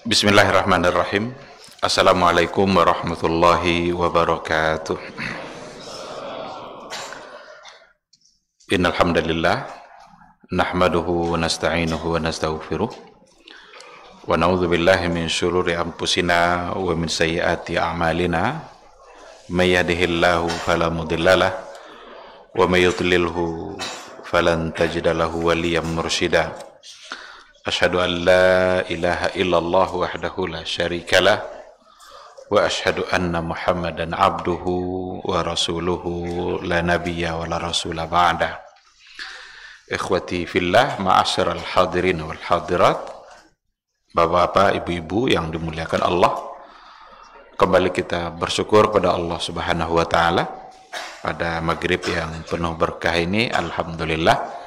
Bismillahirrahmanirrahim. Assalamualaikum warahmatullahi wabarakatuh. Innal hamdalillah nahmaduhu wa nasta'inuhu wa nastaghfiruh wa na'udzu billahi min syururi anfusina wa min sayyiati a'malina. May yahdihillahu fala mudhillalah wa may yudlilhu falan tajida lahu waliyyan mursyida. Asyhadu an la ilaha illallah wahdahu la syarikalah wa asyhadu anna Muhammadan abduhu wa rasuluhu la nabiyya wa la rasula ba'da. Ikhwati fillah, ma'asyiral hadirin wal hadirat, bapak-bapak, ibu-ibu yang dimuliakan Allah, kembali kita bersyukur pada Allah Subhanahu wa taala pada maghrib yang penuh berkah ini. Alhamdulillah,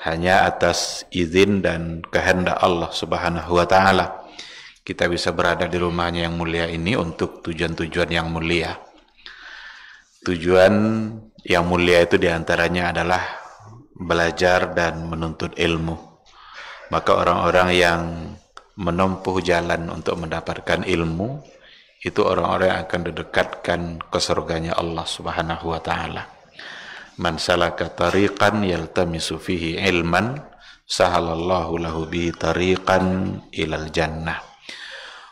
hanya atas izin dan kehendak Allah Subhanahu wa taala kita bisa berada di rumahnya yang mulia ini untuk tujuan-tujuan yang mulia. Tujuan yang mulia itu diantaranya adalah belajar dan menuntut ilmu. Maka orang-orang yang menempuh jalan untuk mendapatkan ilmu, itu orang-orang yang akan didekatkan ke surganya Allah Subhanahu wa taala. Man salaka tariqan yaltamisu fihi ilman sahalallahu lahu bihi tariqan ilal jannah.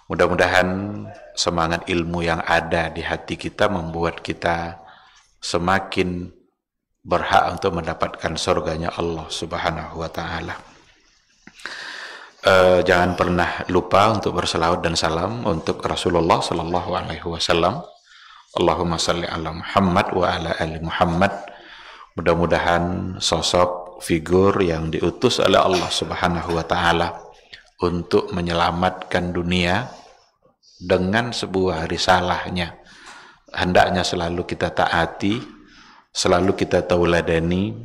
Mudah-mudahan semangat ilmu yang ada di hati kita membuat kita semakin berhak untuk mendapatkan surganya Allah Subhanahu wa taala. Jangan pernah lupa untuk berselawat dan salam untuk Rasulullah sallallahu alaihi wasallam. Allahumma shalli ala Muhammad wa ala ali Muhammad. Mudah-mudahan sosok figur yang diutus oleh Allah Subhanahu wa taala untuk menyelamatkan dunia dengan sebuah risalahnya hendaknya selalu kita taati, selalu kita tauladani,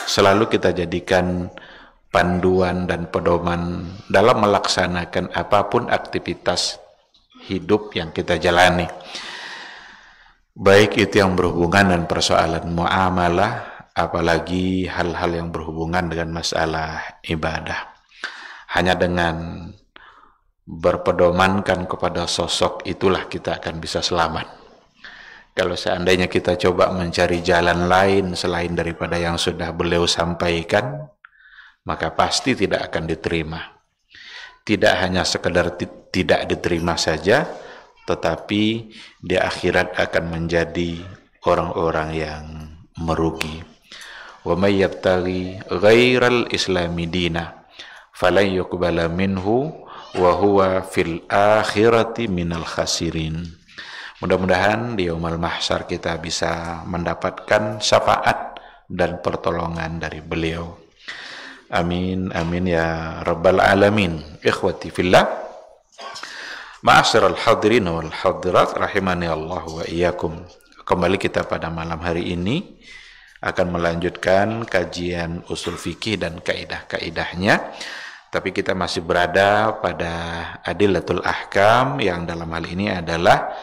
selalu kita jadikan panduan dan pedoman dalam melaksanakan apapun aktivitas hidup yang kita jalani. Baik itu yang berhubungan dengan persoalan muamalah, apalagi hal-hal yang berhubungan dengan masalah ibadah. Hanya dengan berpedomankan kepada sosok itulah kita akan bisa selamat. Kalau seandainya kita coba mencari jalan lain selain daripada yang sudah beliau sampaikan, maka pasti tidak akan diterima. Tidak hanya sekedar tidak diterima saja, tetapi di akhirat akan menjadi orang-orang yang merugi. Wa may yabtaghi ghairal islami dina falan yuqbala minhu wa huwa fil akhirati minal khasirin. Mudah-mudahan di yaumul mahsyar kita bisa mendapatkan syafaat dan pertolongan dari beliau. Amin amin ya rabbal alamin. Ikhwati fillah, ma'asyiral hadirin wal hadirat rahimani Allah wa iyyakum. Kembali kita pada malam hari ini akan melanjutkan kajian usul fikih dan kaidah-kaidahnya. Tapi kita masih berada pada adillatul ahkam yang dalam hal ini adalah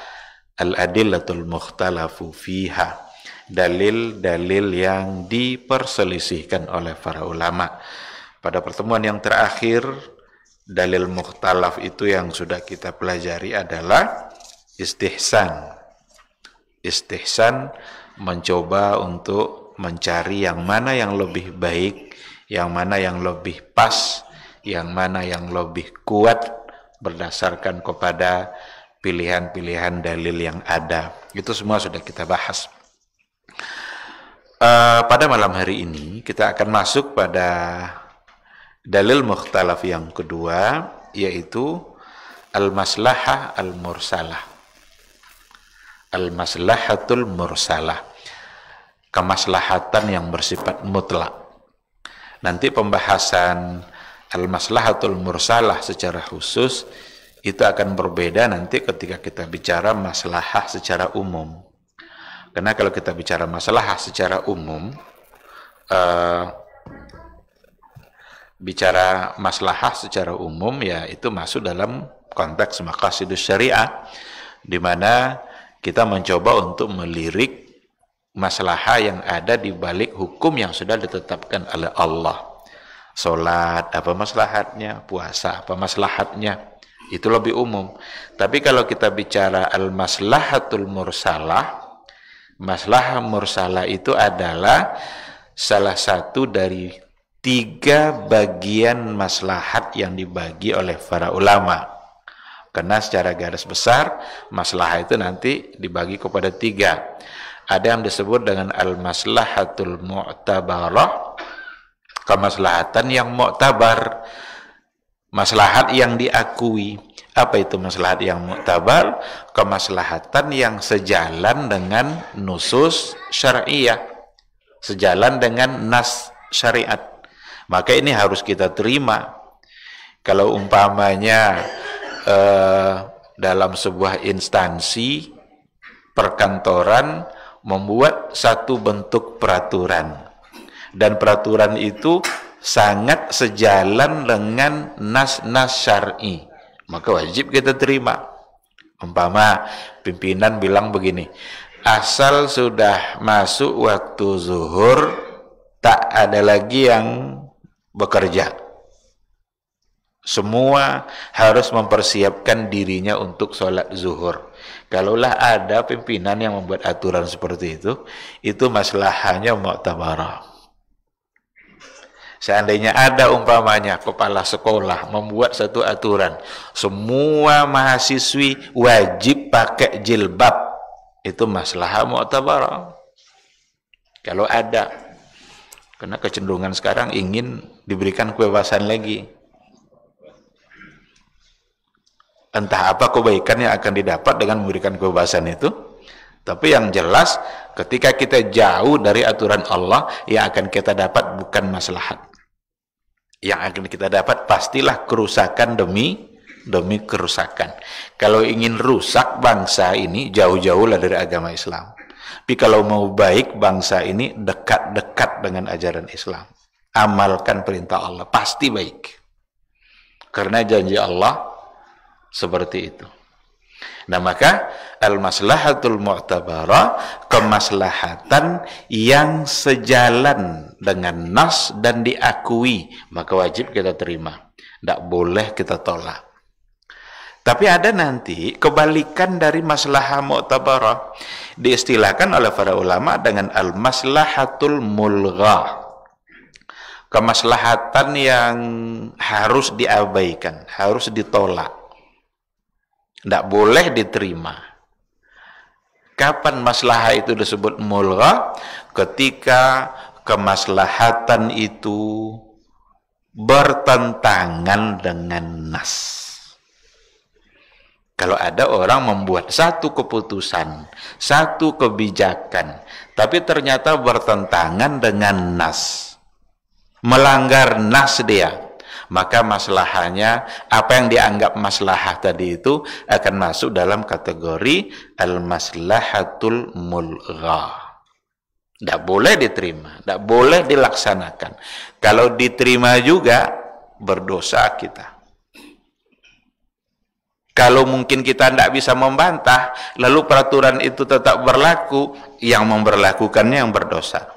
al-adillatul mukhtalafu fiha, dalil-dalil yang diperselisihkan oleh para ulama. Pada pertemuan yang terakhir, dalil mukhtalaf itu yang sudah kita pelajari adalah istihsan. Istihsan mencoba untuk mencari yang mana yang lebih baik, yang mana yang lebih pas, yang mana yang lebih kuat berdasarkan kepada pilihan-pilihan dalil yang ada. Itu semua sudah kita bahas. Pada malam hari ini kita akan masuk pada dalil mukhtalaf yang kedua, yaitu al-maslahah al-mursalah. Al-maslahatul mursalah, kemaslahatan yang bersifat mutlak. Nanti pembahasan al-maslahatul mursalah secara khusus itu akan berbeda nanti ketika kita bicara maslahah secara umum. Karena kalau kita bicara maslahah secara umum, bicara maslahah secara umum, ya itu masuk dalam konteks maqasidus syariah, di mana kita mencoba untuk melirik maslahah yang ada di balik hukum yang sudah ditetapkan oleh Allah. Salat apa maslahatnya, puasa apa maslahatnya, itu lebih umum. Tapi kalau kita bicara al-maslahatul mursalah, maslahah mursalah itu adalah salah satu dari 3 bagian maslahat yang dibagi oleh para ulama. Karena secara garis besar maslahah itu nanti dibagi kepada 3. Ada yang disebut dengan al-maslahatul mu'tabarah, kemaslahatan yang mu'tabar, maslahat yang diakui. Apa itu maslahat yang mu'tabar? Kemaslahatan yang sejalan dengan nusus syariah, sejalan dengan nas syariat. Maka ini harus kita terima. Kalau umpamanya dalam sebuah instansi perkantoran membuat satu bentuk peraturan, dan peraturan itu sangat sejalan dengan nas-nas syar'i, maka wajib kita terima. Umpama pimpinan bilang begini, asal sudah masuk waktu zuhur tak ada lagi yang bekerja, semua harus mempersiapkan dirinya untuk sholat zuhur. Kalaulah ada pimpinan yang membuat aturan seperti itu maslahahnya mu'tabarah. Seandainya ada umpamanya kepala sekolah membuat satu aturan, semua mahasiswi wajib pakai jilbab, itu maslahah mu'tabarah. Kalau ada, karena kecenderungan sekarang ingin diberikan kebebasan lagi. Entah apa kebaikan yang akan didapat dengan memberikan kebebasan itu. Tapi yang jelas, ketika kita jauh dari aturan Allah, yang akan kita dapat bukan maslahat. Yang akan kita dapat pastilah kerusakan demi kerusakan. Kalau ingin rusak bangsa ini, jauh-jauhlah dari agama Islam. Tapi kalau mau baik bangsa ini, dekat-dekat dengan ajaran Islam. Amalkan perintah Allah, pasti baik. Karena janji Allah seperti itu. Nah maka al-maslahatul mu'tabarah, kemaslahatan yang sejalan dengan nas dan diakui, maka wajib kita terima. Tidak boleh kita tolak. Tapi ada nanti kebalikan dari maslahah mu'tabarah, diistilahkan oleh para ulama dengan al-maslahatul mulghah, kemaslahatan yang harus diabaikan, harus ditolak, tidak boleh diterima. Kapan maslahah itu disebut mulghah? Ketika kemaslahatan itu bertentangan dengan nas. Kalau ada orang membuat satu keputusan, satu kebijakan, tapi ternyata bertentangan dengan nas, melanggar nas dia, maka maslahahnya, apa yang dianggap maslahah tadi itu akan masuk dalam kategori al-maslahatul mulghah. Tidak boleh diterima, tidak boleh dilaksanakan. Kalau diterima juga berdosa kita. Kalau mungkin kita tidak bisa membantah, lalu peraturan itu tetap berlaku, yang memberlakukannya yang berdosa.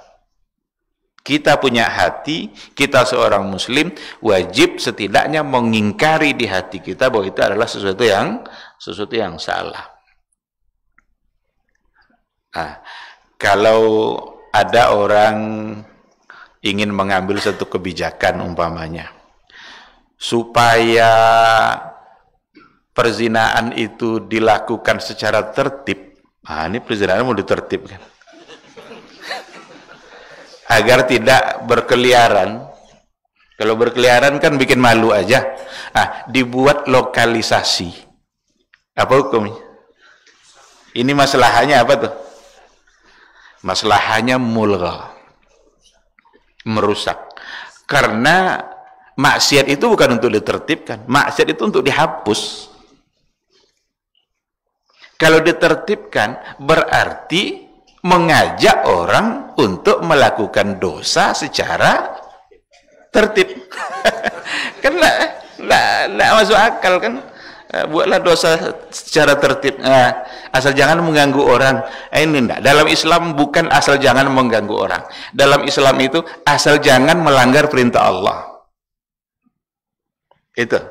Kita punya hati, kita seorang muslim, wajib setidaknya mengingkari di hati kita bahwa itu adalah sesuatu yang salah. Nah, kalau ada orang ingin mengambil satu kebijakan umpamanya, supaya perzinaan itu dilakukan secara tertib. Nah, ini perzinaan mau ditertibkan. Agar tidak berkeliaran. Kalau berkeliaran kan bikin malu aja. Ah, dibuat lokalisasi. Apa hukumnya? Ini masalahnya apa tuh? Masalahnya mulghah. Merusak. Karena maksiat itu bukan untuk ditertibkan. Maksiat itu untuk dihapus. Kalau ditertibkan berarti mengajak orang untuk melakukan dosa secara tertib. Kan nggak masuk akal kan. Buatlah dosa secara tertib, asal jangan mengganggu orang. Ini enggak. Dalam Islam bukan asal jangan mengganggu orang. Dalam Islam itu asal jangan melanggar perintah Allah. Itu.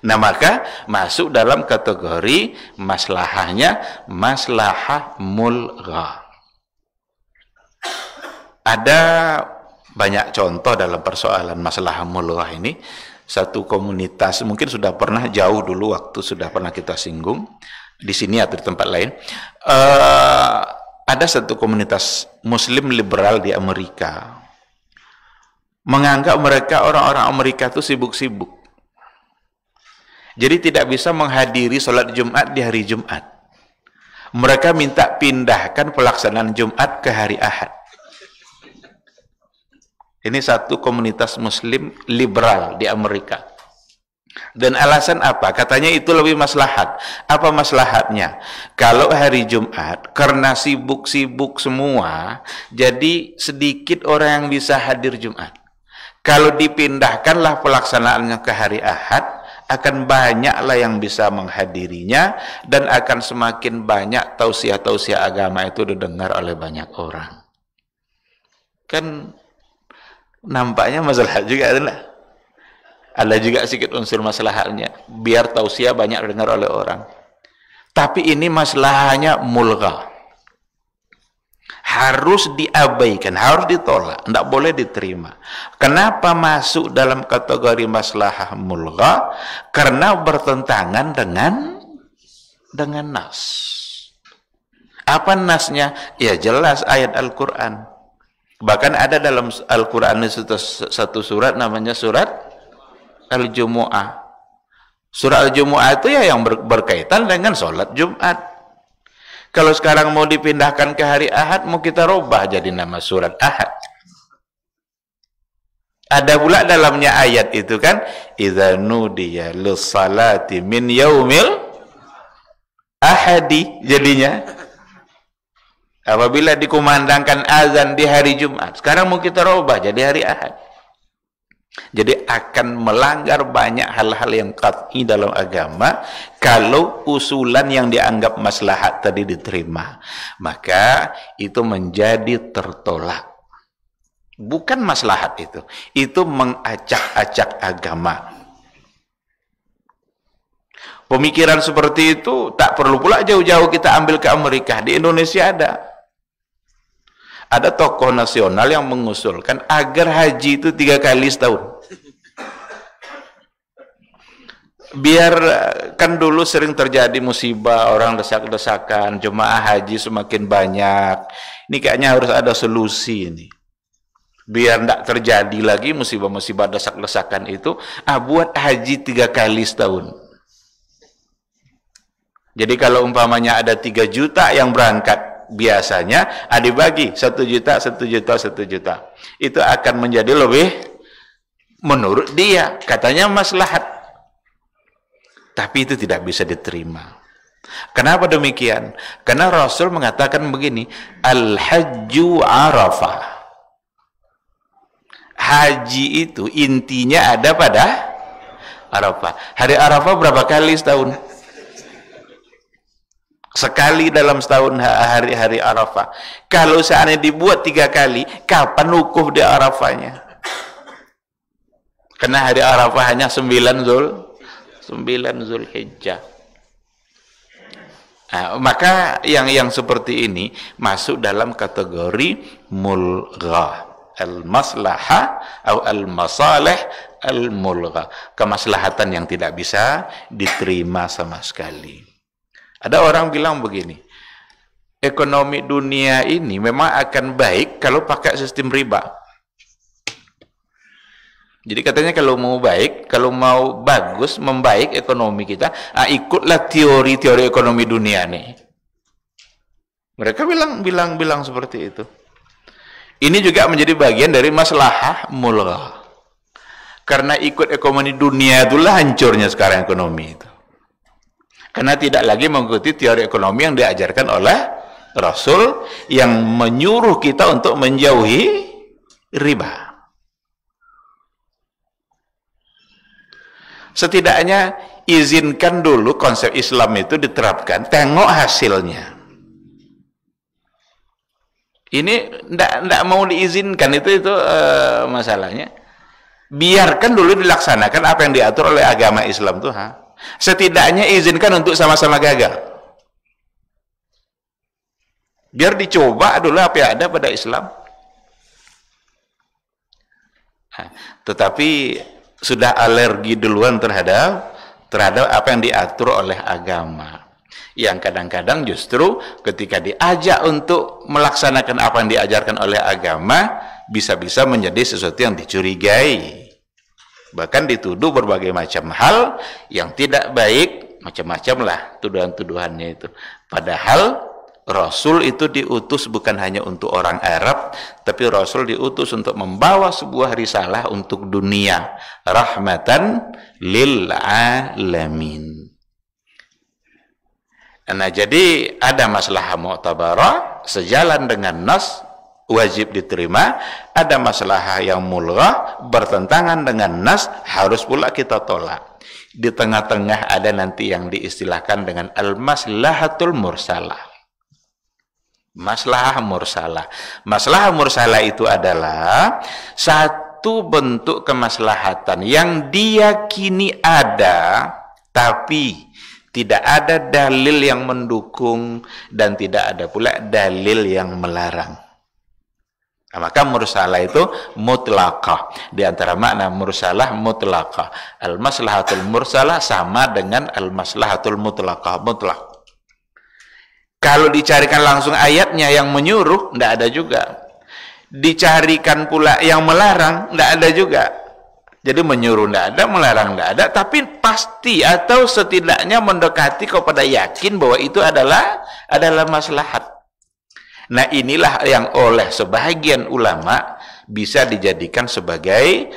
Nah, maka masuk dalam kategori maslahahnya maslahah mulgha. Ada banyak contoh dalam persoalan maslahah mulgha ini. Satu komunitas, mungkin sudah pernah jauh dulu waktu sudah pernah kita singgung di sini atau di tempat lain. Ada satu komunitas Muslim liberal di Amerika menganggap mereka orang-orang Amerika itu sibuk-sibuk. Jadi tidak bisa menghadiri sholat Jumat di hari Jumat. Mereka minta pindahkan pelaksanaan Jumat ke hari Ahad. Ini satu komunitas Muslim liberal di Amerika. Dan alasan apa? Katanya itu lebih maslahat. Apa maslahatnya? Kalau hari Jumat, karena sibuk-sibuk semua, jadi sedikit orang yang bisa hadir Jumat. Kalau dipindahkanlah pelaksanaannya ke hari Ahad, akan banyaklah yang bisa menghadirinya, dan akan semakin banyak tausiah-tausiah agama itu didengar oleh banyak orang. Kan nampaknya masalah juga adalah ada juga sedikit unsur masalahnya biar tausiah banyak didengar oleh orang, tapi ini masalahnya mulgha, harus diabaikan, harus ditolak, tidak boleh diterima. Kenapa masuk dalam kategori maslahah mulgha? Karena bertentangan dengan nas. Apa nasnya? Ya jelas ayat Al-Quran. Bahkan ada dalam Al-Quran satu surat namanya surat Al-Jumu'ah. Surat Al-Jumu'ah itu ya yang berkaitan dengan sholat Jumat. Kalau sekarang mau dipindahkan ke hari Ahad, mau kita robah jadi nama surat Ahad. Ada pula dalamnya ayat itu kan, idza nudiya lis-salati min yaumil ahadi, jadinya apabila dikumandangkan azan di hari Jumat. Sekarang mau kita robah jadi hari Ahad. Jadi akan melanggar banyak hal-hal yang qat'i dalam agama kalau usulan yang dianggap maslahat tadi diterima. Maka itu menjadi tertolak. Bukan maslahat itu. Itu mengacak-acak agama. Pemikiran seperti itu tak perlu pula jauh-jauh kita ambil ke Amerika. Di Indonesia ada tokoh nasional yang mengusulkan agar haji itu 3 kali setahun. Biar kan dulu sering terjadi musibah, orang desak-desakan, jemaah haji semakin banyak. Ini kayaknya harus ada solusi ini. Biar tidak terjadi lagi musibah-musibah desak-desakan itu, buat haji 3 kali setahun. Jadi kalau umpamanya ada 3 juta yang berangkat, biasanya dibagi 1 juta, 1 juta, 1 juta. Itu akan menjadi lebih, menurut dia, katanya maslahat. Tapi itu tidak bisa diterima. Kenapa demikian? Karena Rasul mengatakan begini, Al-Hajju Arafah. Haji itu intinya ada pada Arafah. Hari Arafah berapa kali setahun? Sekali dalam setahun hari-hari Arafah. Kalau seandainya dibuat 3 kali, kapan wukuf di Arafahnya? Karena hari Arafah hanya 9 Zulhijjah. Maka yang seperti ini masuk dalam kategori mulgha, al-maslahah atau al-masalih al-mulgha, kemaslahatan yang tidak bisa diterima sama sekali. Ada orang bilang begini, ekonomi dunia ini memang akan baik kalau pakai sistem riba. Jadi katanya kalau mau baik, kalau mau bagus, membaik ekonomi kita, ikutlah teori-teori ekonomi dunia nih. Mereka bilang seperti itu. Ini juga menjadi bagian dari maslahah mulgha. Karena ikut ekonomi dunia itulah hancurnya sekarang ekonomi itu. Karena tidak lagi mengikuti teori ekonomi yang diajarkan oleh Rasul yang menyuruh kita untuk menjauhi riba. Setidaknya izinkan dulu konsep Islam itu diterapkan, tengok hasilnya. Ini ndak mau diizinkan itu masalahnya. Biarkan dulu dilaksanakan apa yang diatur oleh agama Islam tuh. Setidaknya izinkan untuk sama-sama gagal. Biar dicoba dulu apa yang ada pada Islam. Tetapi sudah alergi duluan terhadap apa yang diatur oleh agama. Yang kadang-kadang justru ketika diajak untuk melaksanakan apa yang diajarkan oleh agama, bisa-bisa menjadi sesuatu yang dicurigai. Bahkan dituduh berbagai macam hal yang tidak baik, macam-macam lah tuduhan-tuduhannya itu. Padahal Rasul itu diutus bukan hanya untuk orang Arab, tapi Rasul diutus untuk membawa sebuah risalah untuk dunia, rahmatan lil alamin. Nah, jadi ada maslahah mu'tabarah sejalan dengan nas wajib diterima, ada maslahah yang mulghah bertentangan dengan nas harus pula kita tolak. Di tengah-tengah ada nanti yang diistilahkan dengan al-maslahatul mursalah. Maslahah mursalah. Maslahah mursalah itu adalah satu bentuk kemaslahatan yang diyakini ada, tapi tidak ada dalil yang mendukung dan tidak ada pula dalil yang melarang. Nah, maka mursalah itu mutlaqah. Di antara makna mursalah mutlaqah. Al-maslahatul mursalah sama dengan al-maslahatul mutlaqah, mutlaq. Kalau dicarikan langsung ayatnya yang menyuruh, tidak ada juga. Dicarikan pula yang melarang, tidak ada juga. Jadi menyuruh tidak ada, melarang tidak ada, tapi pasti atau setidaknya mendekati kepada yakin bahwa itu adalah maslahat. Nah, inilah yang oleh sebagian ulama bisa dijadikan sebagai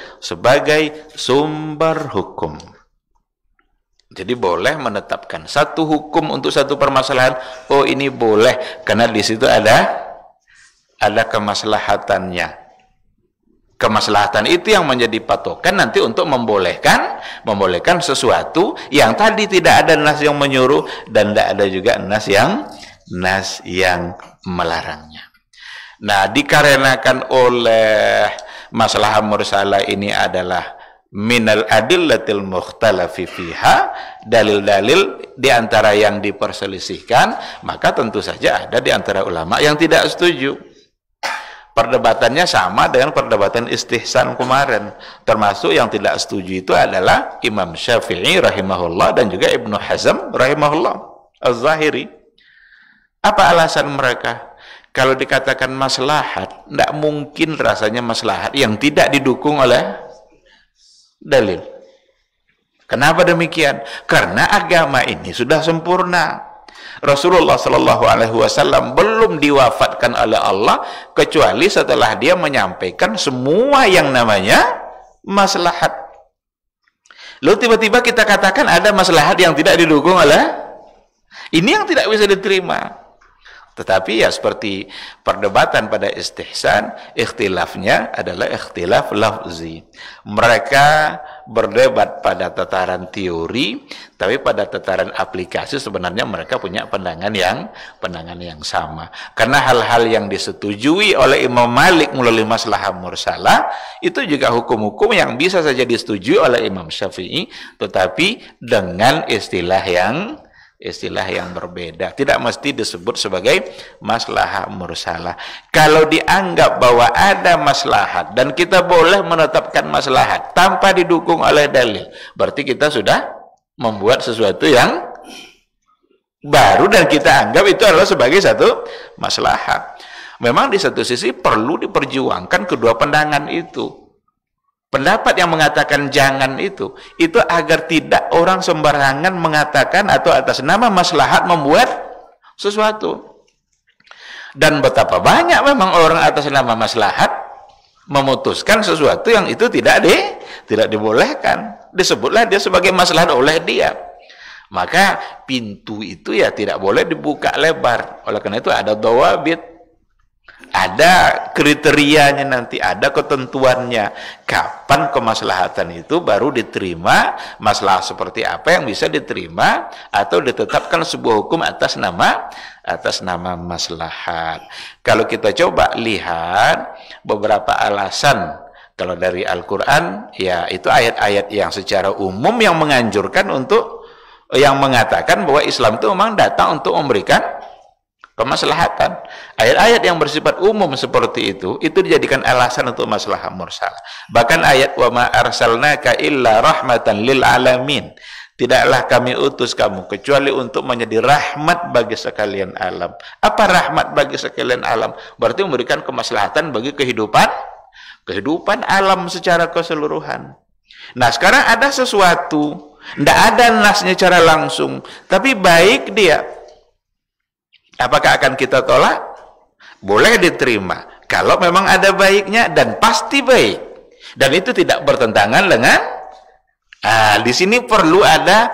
sumber hukum. Jadi boleh menetapkan satu hukum untuk satu permasalahan. Oh, ini boleh karena di situ ada kemaslahatannya. Kemaslahatan itu yang menjadi patokan nanti untuk membolehkan sesuatu yang tadi tidak ada nas yang menyuruh dan tidak ada juga nas yang melarangnya. Nah, dikarenakan oleh masalah mursalah ini adalah minal adillatil mukhtalafi fiha, dalil-dalil di antara yang diperselisihkan, maka tentu saja ada di antara ulama yang tidak setuju. Perdebatannya sama dengan perdebatan istihsan kemarin. Termasuk yang tidak setuju itu adalah Imam Syafi'i rahimahullah dan juga Ibnu Hazm rahimahullah Az-Zahiri. Apa alasan mereka? Kalau dikatakan maslahat, tidak mungkin rasanya maslahat yang tidak didukung oleh dalil. Kenapa demikian? Karena agama ini sudah sempurna. Rasulullah Shallallahu Alaihi Wasallam belum diwafatkan oleh Allah kecuali setelah dia menyampaikan semua yang namanya maslahat. Lalu tiba-tiba kita katakan ada maslahat yang tidak didukung oleh ini, yang tidak bisa diterima. Tetapi ya seperti perdebatan pada istihsan, ikhtilafnya adalah ikhtilaf lafzi. Mereka berdebat pada tataran teori, tapi pada tataran aplikasi sebenarnya mereka punya pandangan yang sama. Karena hal-hal yang disetujui oleh Imam Malik melalui maslahah mursalah itu juga hukum-hukum yang bisa saja disetujui oleh Imam Syafi'i, tetapi dengan istilah yang berbeda, tidak mesti disebut sebagai maslahah mursalah. Kalau dianggap bahwa ada maslahat dan kita boleh menetapkan maslahat tanpa didukung oleh dalil, berarti kita sudah membuat sesuatu yang baru dan kita anggap itu adalah sebagai satu maslahat. Memang di satu sisi perlu diperjuangkan kedua pandangan itu. Pendapat yang mengatakan jangan itu agar tidak orang sembarangan mengatakan atau atas nama maslahat membuat sesuatu. Dan betapa banyak memang orang atas nama maslahat memutuskan sesuatu yang itu tidak dibolehkan. Disebutlah dia sebagai maslahat oleh dia. Maka pintu itu ya tidak boleh dibuka lebar. Oleh karena itu ada dawabit, ada kriterianya nanti, ada ketentuannya. Kapan kemaslahatan itu baru diterima, masalah seperti apa yang bisa diterima atau ditetapkan sebuah hukum atas nama maslahat. Kalau kita coba lihat beberapa alasan, kalau dari Al-Quran, ya itu ayat-ayat yang secara umum yang menganjurkan untuk, yang mengatakan bahwa Islam itu memang datang untuk memberikan kemaslahatan. Ayat-ayat yang bersifat umum seperti itu dijadikan alasan untuk maslahah mursalah. Bahkan ayat wa ma arsalnaka illa rahmatan lil alamin. Tidaklah kami utus kamu kecuali untuk menjadi rahmat bagi sekalian alam. Apa rahmat bagi sekalian alam? Berarti memberikan kemaslahatan bagi kehidupan alam secara keseluruhan. Nah, sekarang ada sesuatu, tidak ada nasnya secara langsung, tapi baik dia. Apakah akan kita tolak? Boleh diterima kalau memang ada baiknya dan pasti baik, dan itu tidak bertentangan dengan. Di sini perlu ada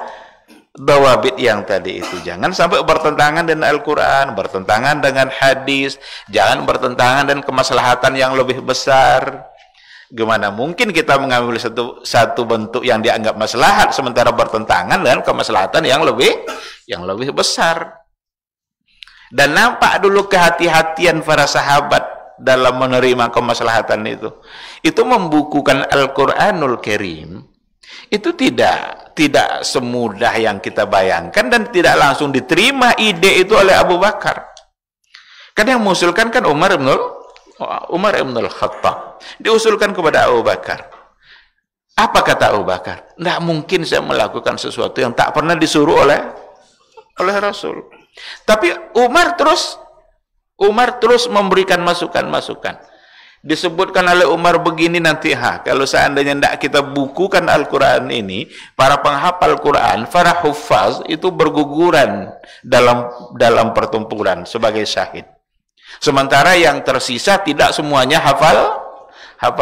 dawabit yang tadi itu. Jangan sampai bertentangan dengan Al-Quran, bertentangan dengan hadis, jangan bertentangan dengan kemaslahatan yang lebih besar. Gimana mungkin kita mengambil satu bentuk yang dianggap maslahat sementara bertentangan dengan kemaslahatan yang lebih besar. Dan nampak dulu kehati-hatian para sahabat dalam menerima kemaslahatan itu. Itu membukukan Al-Quranul Karim itu tidak semudah yang kita bayangkan, dan tidak langsung diterima ide itu oleh Abu Bakar. Kan yang mengusulkan kan Umar ibn al-Khattab, diusulkan kepada Abu Bakar. Apa kata Abu Bakar? Tidak mungkin saya melakukan sesuatu yang tak pernah disuruh oleh Rasul. Tapi Umar terus memberikan masukan-masukan. Disebutkan oleh Umar begini nanti, kalau seandainya tidak kita bukukan Al-Quran ini, para penghafal Quran, para huffaz itu berguguran dalam pertempuran sebagai syahid. Sementara yang tersisa tidak semuanya hafal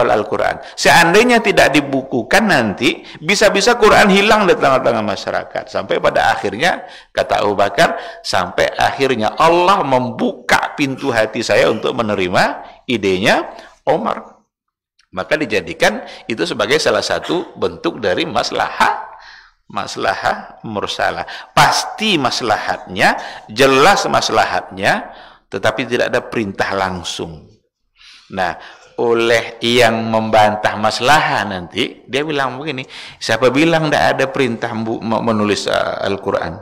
Al-Quran. Seandainya tidak dibukukan nanti, bisa-bisa Quran hilang di tengah-tengah masyarakat. Sampai pada akhirnya, kata Abu Bakar, sampai akhirnya Allah membuka pintu hati saya untuk menerima idenya Umar. Maka dijadikan itu sebagai salah satu bentuk dari maslahah mursalah. Pasti maslahatnya, jelas maslahatnya, tetapi tidak ada perintah langsung. Nah, oleh yang membantah maslahah nanti, dia bilang begini, siapa bilang tidak ada perintah menulis Al-Quran?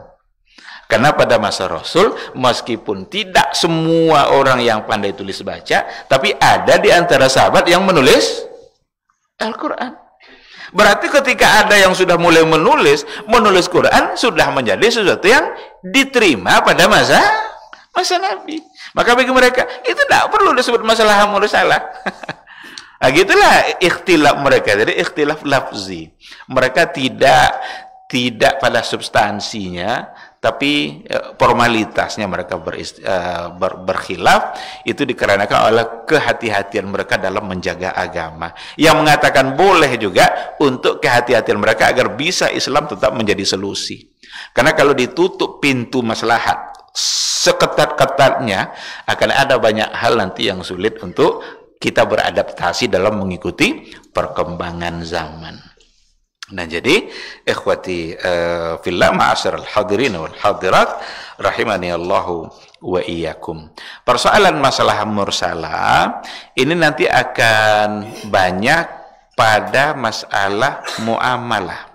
Karena pada masa Rasul, meskipun tidak semua orang yang pandai tulis baca, tapi ada di antara sahabat yang menulis Al-Quran. Berarti ketika ada yang sudah mulai menulis Quran, sudah menjadi sesuatu yang diterima pada masa Nabi. Maka bagi mereka itu tidak perlu disebut masalah mursalah. Nah, gitulah ikhtilaf mereka. Jadi ikhtilaf lafzi. Mereka tidak pada substansinya, tapi formalitasnya mereka berkhilaf. Itu dikarenakan oleh kehati-hatian mereka dalam menjaga agama. Yang mengatakan boleh juga untuk kehati-hatian mereka agar bisa Islam tetap menjadi solusi. Karena kalau ditutup pintu maslahat seketat-ketatnya, akan ada banyak hal nanti yang sulit untuk kita beradaptasi dalam mengikuti perkembangan zaman. Nah, jadi ikhwati fillah, ma'asyiral hadirin wal hadirat rahimani Allahu wa iyyakum. Persoalan masalah mursalah ini nanti akan banyak pada masalah muamalah.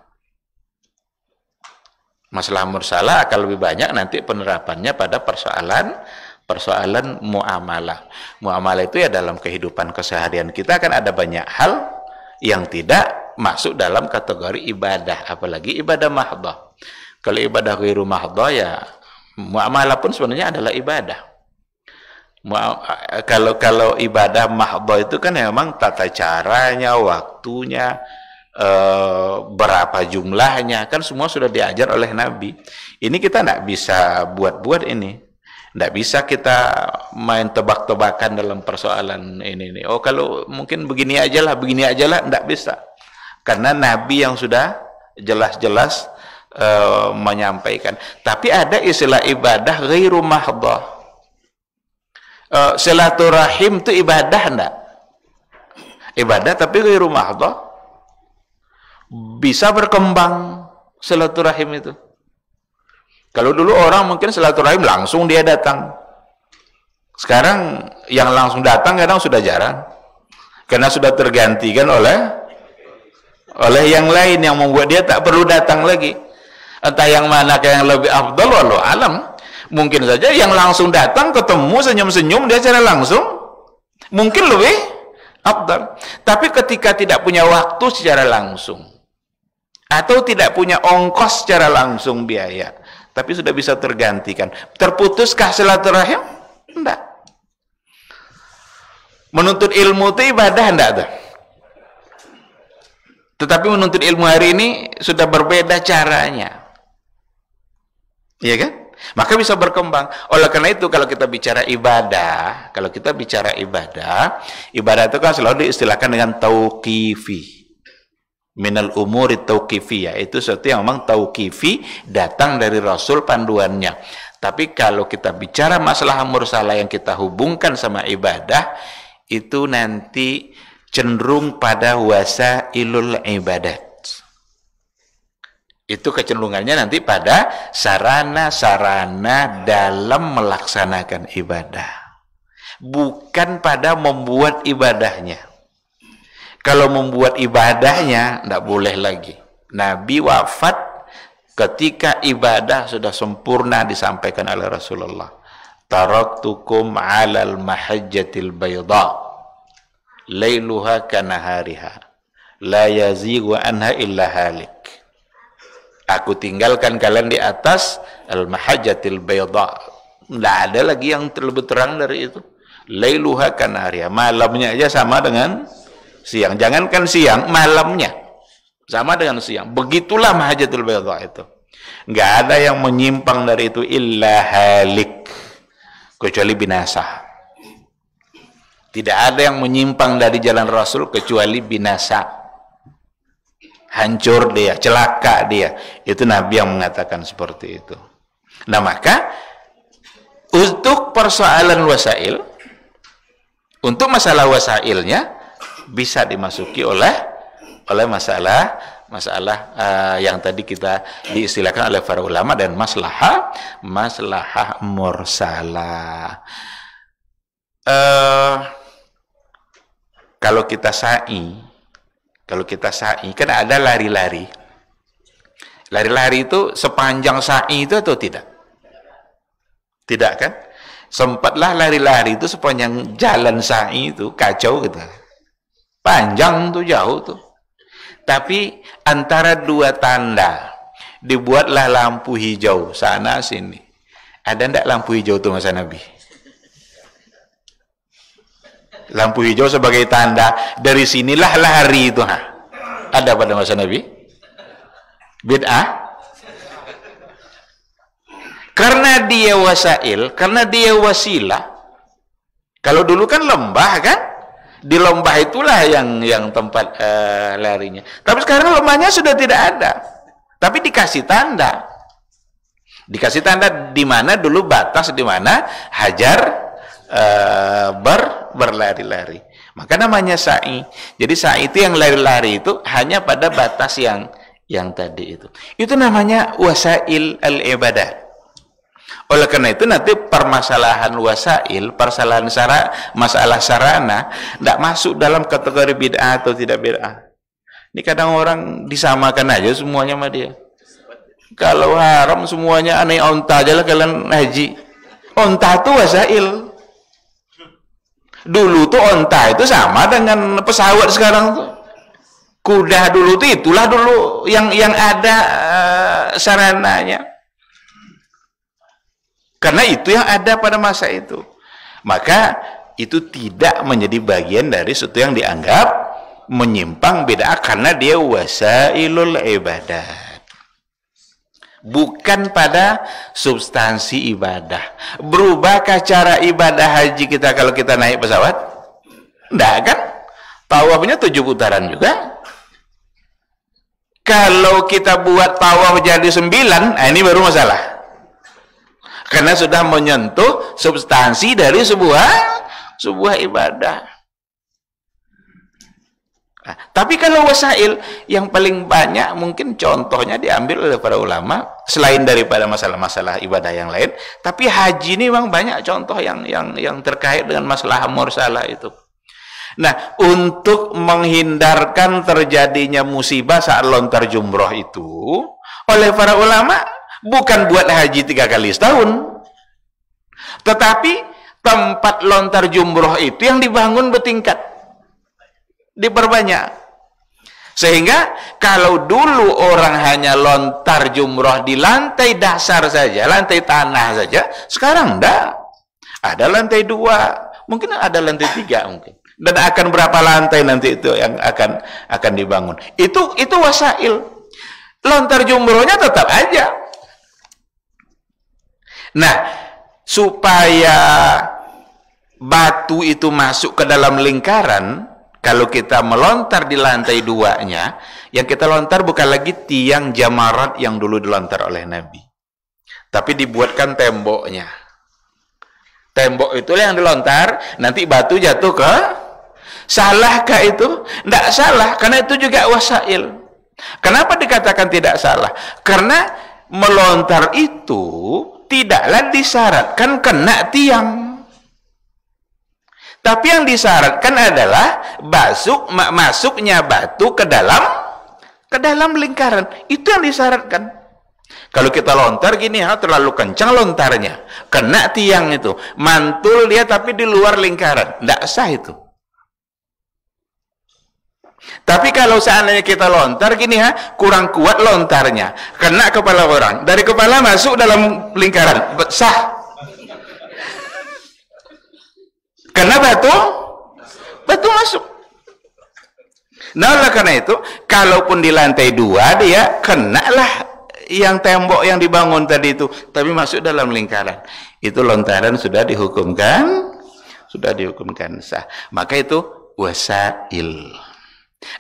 Masalah mursalah akan lebih banyak nanti penerapannya pada persoalan muamalah. Muamalah itu ya dalam kehidupan keseharian kita kan ada banyak hal yang tidak masuk dalam kategori ibadah, apalagi ibadah mahdhah. Kalau ibadah ghairu mahdhah ya muamalah pun sebenarnya adalah ibadah. Kalau ibadah mahdhah itu kan memang tata caranya, waktunya, berapa jumlahnya, kan semua sudah diajar oleh Nabi. Ini kita tidak bisa buat-buat ini. Tidak bisa kita main tebak-tebakan dalam persoalan ini. Oh, kalau mungkin begini aja lah, tidak bisa. Karena Nabi yang sudah jelas-jelas menyampaikan. Tapi ada istilah ibadah ghairu mahdhah. Silaturahim itu ibadah enggak? Ibadah tapi ghairu mahdhah. Bisa berkembang silaturahim itu. Kalau dulu orang mungkin silaturahim langsung dia datang. Sekarang yang langsung datang kadang sudah jarang. Karena sudah tergantikan oleh yang lain yang membuat dia tak perlu datang lagi. Entah yang mana yang lebih afdal, wallahu alam. Mungkin saja yang langsung datang ketemu senyum-senyum dia secara langsung mungkin lebih afdal. Tapi ketika tidak punya waktu secara langsung atau tidak punya ongkos secara langsung biaya, tapi sudah bisa tergantikan, terputuskah silaturahim? Enggak. Menuntut ilmu itu ibadah enggak tuh? Tetapi menuntut ilmu hari ini sudah berbeda caranya. Iya kan? Maka bisa berkembang. Oleh karena itu kalau kita bicara ibadah, ibadah itu kan selalu diistilahkan dengan tauqifi. Minal umuri tauqifiyah, itu sesuatu yang memang tauqifi, datang dari Rasul panduannya. Tapi kalau kita bicara masalah mursalah yang kita hubungkan sama ibadah, itu nanti cenderung pada wasailul ibadat. Itu kecenderungannya nanti pada sarana-sarana dalam melaksanakan ibadah, bukan pada membuat ibadahnya. Kalau membuat ibadahnya tidak boleh lagi. Nabi wafat ketika ibadah sudah sempurna disampaikan oleh Rasulullah. Taraktukum 'alal mahajjatil bayda lailuha kanahariha la yazighu anha illa halik. Aku tinggalkan kalian di atas al-mahajjatil bayda. Tidak ada lagi yang lebih terang dari itu. Lailuha kanahariha, malamnya aja sama dengan siang. Jangankan siang, malamnya sama dengan siang. Begitulah mahajjatul bayda itu. Enggak ada yang menyimpang dari itu illa halik, kecuali binasa. Tidak ada yang menyimpang dari jalan Rasul kecuali binasa. Hancur dia, celaka dia. Itu Nabi yang mengatakan seperti itu. Nah, maka untuk persoalan wasail, untuk masalah wasailnya bisa dimasuki oleh masalah yang tadi kita diistilahkan oleh para ulama dan maslahah mursalah. Kalau kita sa'i kan ada lari-lari. Lari-lari itu sepanjang sa'i itu atau tidak? Tidak kan? Sempatlah lari-lari itu sepanjang jalan sa'i itu kacau gitu. Panjang tuh, jauh tuh. Tapi antara dua tanda dibuatlah lampu hijau sana sini. Ada ndak lampu hijau tuh masa Nabi? Lampu hijau sebagai tanda dari sinilah lari itu. Ada pada masa Nabi? Bid'ah? Karena dia wasail, karena dia wasilah. Kalau dulu kan lembah kan? Di lembah itulah yang tempat larinya. Tapi sekarang lembahnya sudah tidak ada. Tapi dikasih tanda. Dikasih tanda di mana dulu batas, di mana hajar berlari-lari. Maka namanya sa'i. Jadi sa'i itu yang lari-lari itu hanya pada batas yang tadi itu. Itu namanya wasail al-ibadah. Oleh karena itu nanti permasalahan wasail, masalah sarana tidak masuk dalam kategori bid'ah atau tidak bid'ah. Ini kadang orang disamakan aja semuanya sama dia. Kalau haram semuanya aneh onta aja lah kalian haji. Onta itu wasail. Dulu tuh onta itu sama dengan pesawat sekarang tuh. Kuda dulu tuh itulah dulu yang ada sarananya. Karena itu yang ada pada masa itu. Maka itu tidak menjadi bagian dari sesuatu yang dianggap menyimpang bid'ah karena dia wasailul ibadah. Bukan pada substansi ibadah. Berubahkah cara ibadah haji kita kalau kita naik pesawat? Enggak kan? Tawafnya 7 putaran juga. Kalau kita buat tawaf jadi 9, nah ini baru masalah. Karena sudah menyentuh substansi dari sebuah ibadah. Nah, tapi kalau wasail yang paling banyak mungkin contohnya diambil oleh para ulama selain daripada masalah-masalah ibadah yang lain, tapi haji ini memang banyak contoh yang terkait dengan masalah mursalah itu. Nah, untuk menghindarkan terjadinya musibah saat lontar jumroh itu oleh para ulama bukan buat haji 3 kali setahun, tetapi tempat lontar jumroh itu yang dibangun bertingkat, diperbanyak. Sehingga kalau dulu orang hanya lontar jumroh di lantai dasar saja, lantai tanah saja, sekarang enggak. Ada lantai 2, mungkin ada lantai 3 mungkin. Dan akan berapa lantai nanti itu yang akan dibangun. Itu wasail. Lontar jumrohnya tetap aja. Nah, supaya batu itu masuk ke dalam lingkaran, kalau kita melontar di lantai 2-nya, yang kita lontar bukan lagi tiang jamarat yang dulu dilontar oleh Nabi, tapi dibuatkan temboknya. Tembok itulah yang dilontar, nanti batu jatuh ke. Salahkah itu? Tidak salah, karena itu juga wasail. Kenapa dikatakan tidak salah? Karena melontar itu tidaklah disyaratkan kena tiang, tapi yang disyaratkan adalah masuknya batu ke dalam lingkaran. Itu yang disyaratkan. Kalau kita lontar gini, terlalu kencang lontarnya, kena tiang itu, mantul dia tapi di luar lingkaran, tidak sah itu. Tapi kalau seandainya kita lontar gini, kurang kuat lontarnya, kena kepala orang, dari kepala masuk dalam lingkaran, sah. Karena batu masuk. Nah, oleh karena itu, kalaupun di lantai 2 dia kenalah yang tembok yang dibangun tadi itu, tapi masuk dalam lingkaran, itu lontaran sudah dihukumkan sah. Maka itu wasail.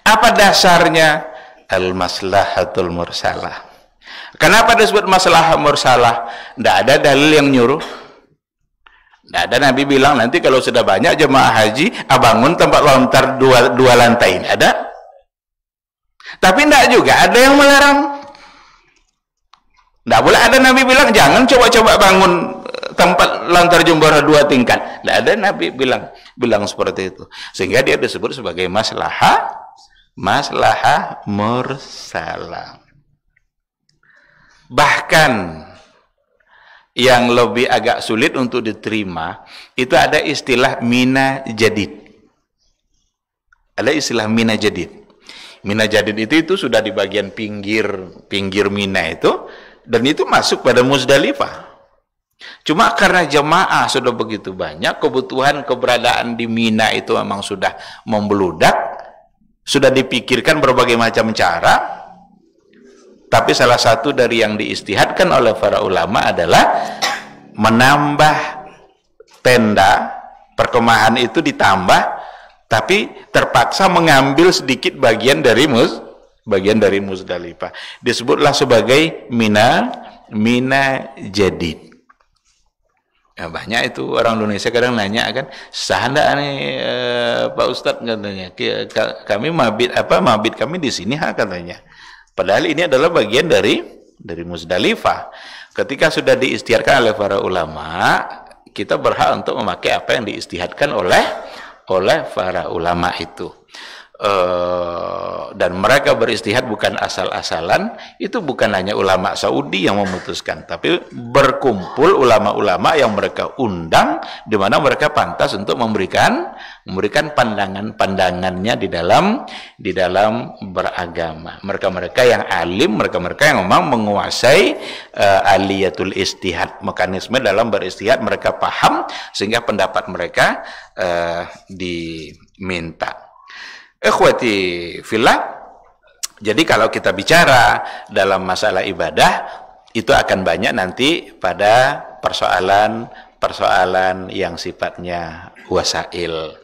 Apa dasarnya? Al-maslahatul mursalah. Kenapa disebut masalah mursalah? Tidak ada dalil yang nyuruh. Tidak ada Nabi bilang nanti kalau sudah banyak jemaah haji, bangun tempat lontar dua lantai. Tidak ada. Tapi tidak juga ada yang melarang. Tidak boleh ada Nabi bilang jangan coba-coba bangun tempat lontar jumroh 2 tingkat. Tidak ada Nabi bilang seperti itu. Sehingga dia disebut sebagai maslahah mursalah. Bahkan yang lebih agak sulit untuk diterima itu ada istilah mina jadid. Ada istilah mina jadid. Mina jadid itu sudah di bagian pinggir Mina itu, dan itu masuk pada Muzdalifah. Cuma karena jemaah sudah begitu banyak, kebutuhan keberadaan di Mina itu memang sudah membeludak, sudah dipikirkan berbagai macam cara. Tapi salah satu dari yang diistihadkan oleh para ulama adalah menambah tenda, perkemahan itu ditambah, tapi terpaksa mengambil sedikit bagian dari Muzdalifah. Disebutlah sebagai Mina jadid. Ya, banyak itu orang Indonesia kadang nanya kan, sah enggak nih Pak Ustadz, katanya kami mabit kami di sini katanya. Padahal ini adalah bagian dari Muzdalifah. Ketika sudah diistiharkan oleh para ulama, kita berhak untuk memakai apa yang diistihadkan oleh para ulama itu. Dan mereka beristihad bukan asal-asalan. Itu bukan hanya ulama Saudi yang memutuskan, tapi berkumpul ulama-ulama yang mereka undang, di mana mereka pantas untuk memberikan pandangan-pandangannya di dalam beragama. Mereka-mereka yang alim, mereka-mereka yang memang menguasai aliyatul istihad, mekanisme dalam beristihad mereka paham, sehingga pendapat mereka diminta. Ikhwati fillah, jadi kalau kita bicara dalam masalah ibadah, itu akan banyak nanti pada persoalan yang sifatnya wasail.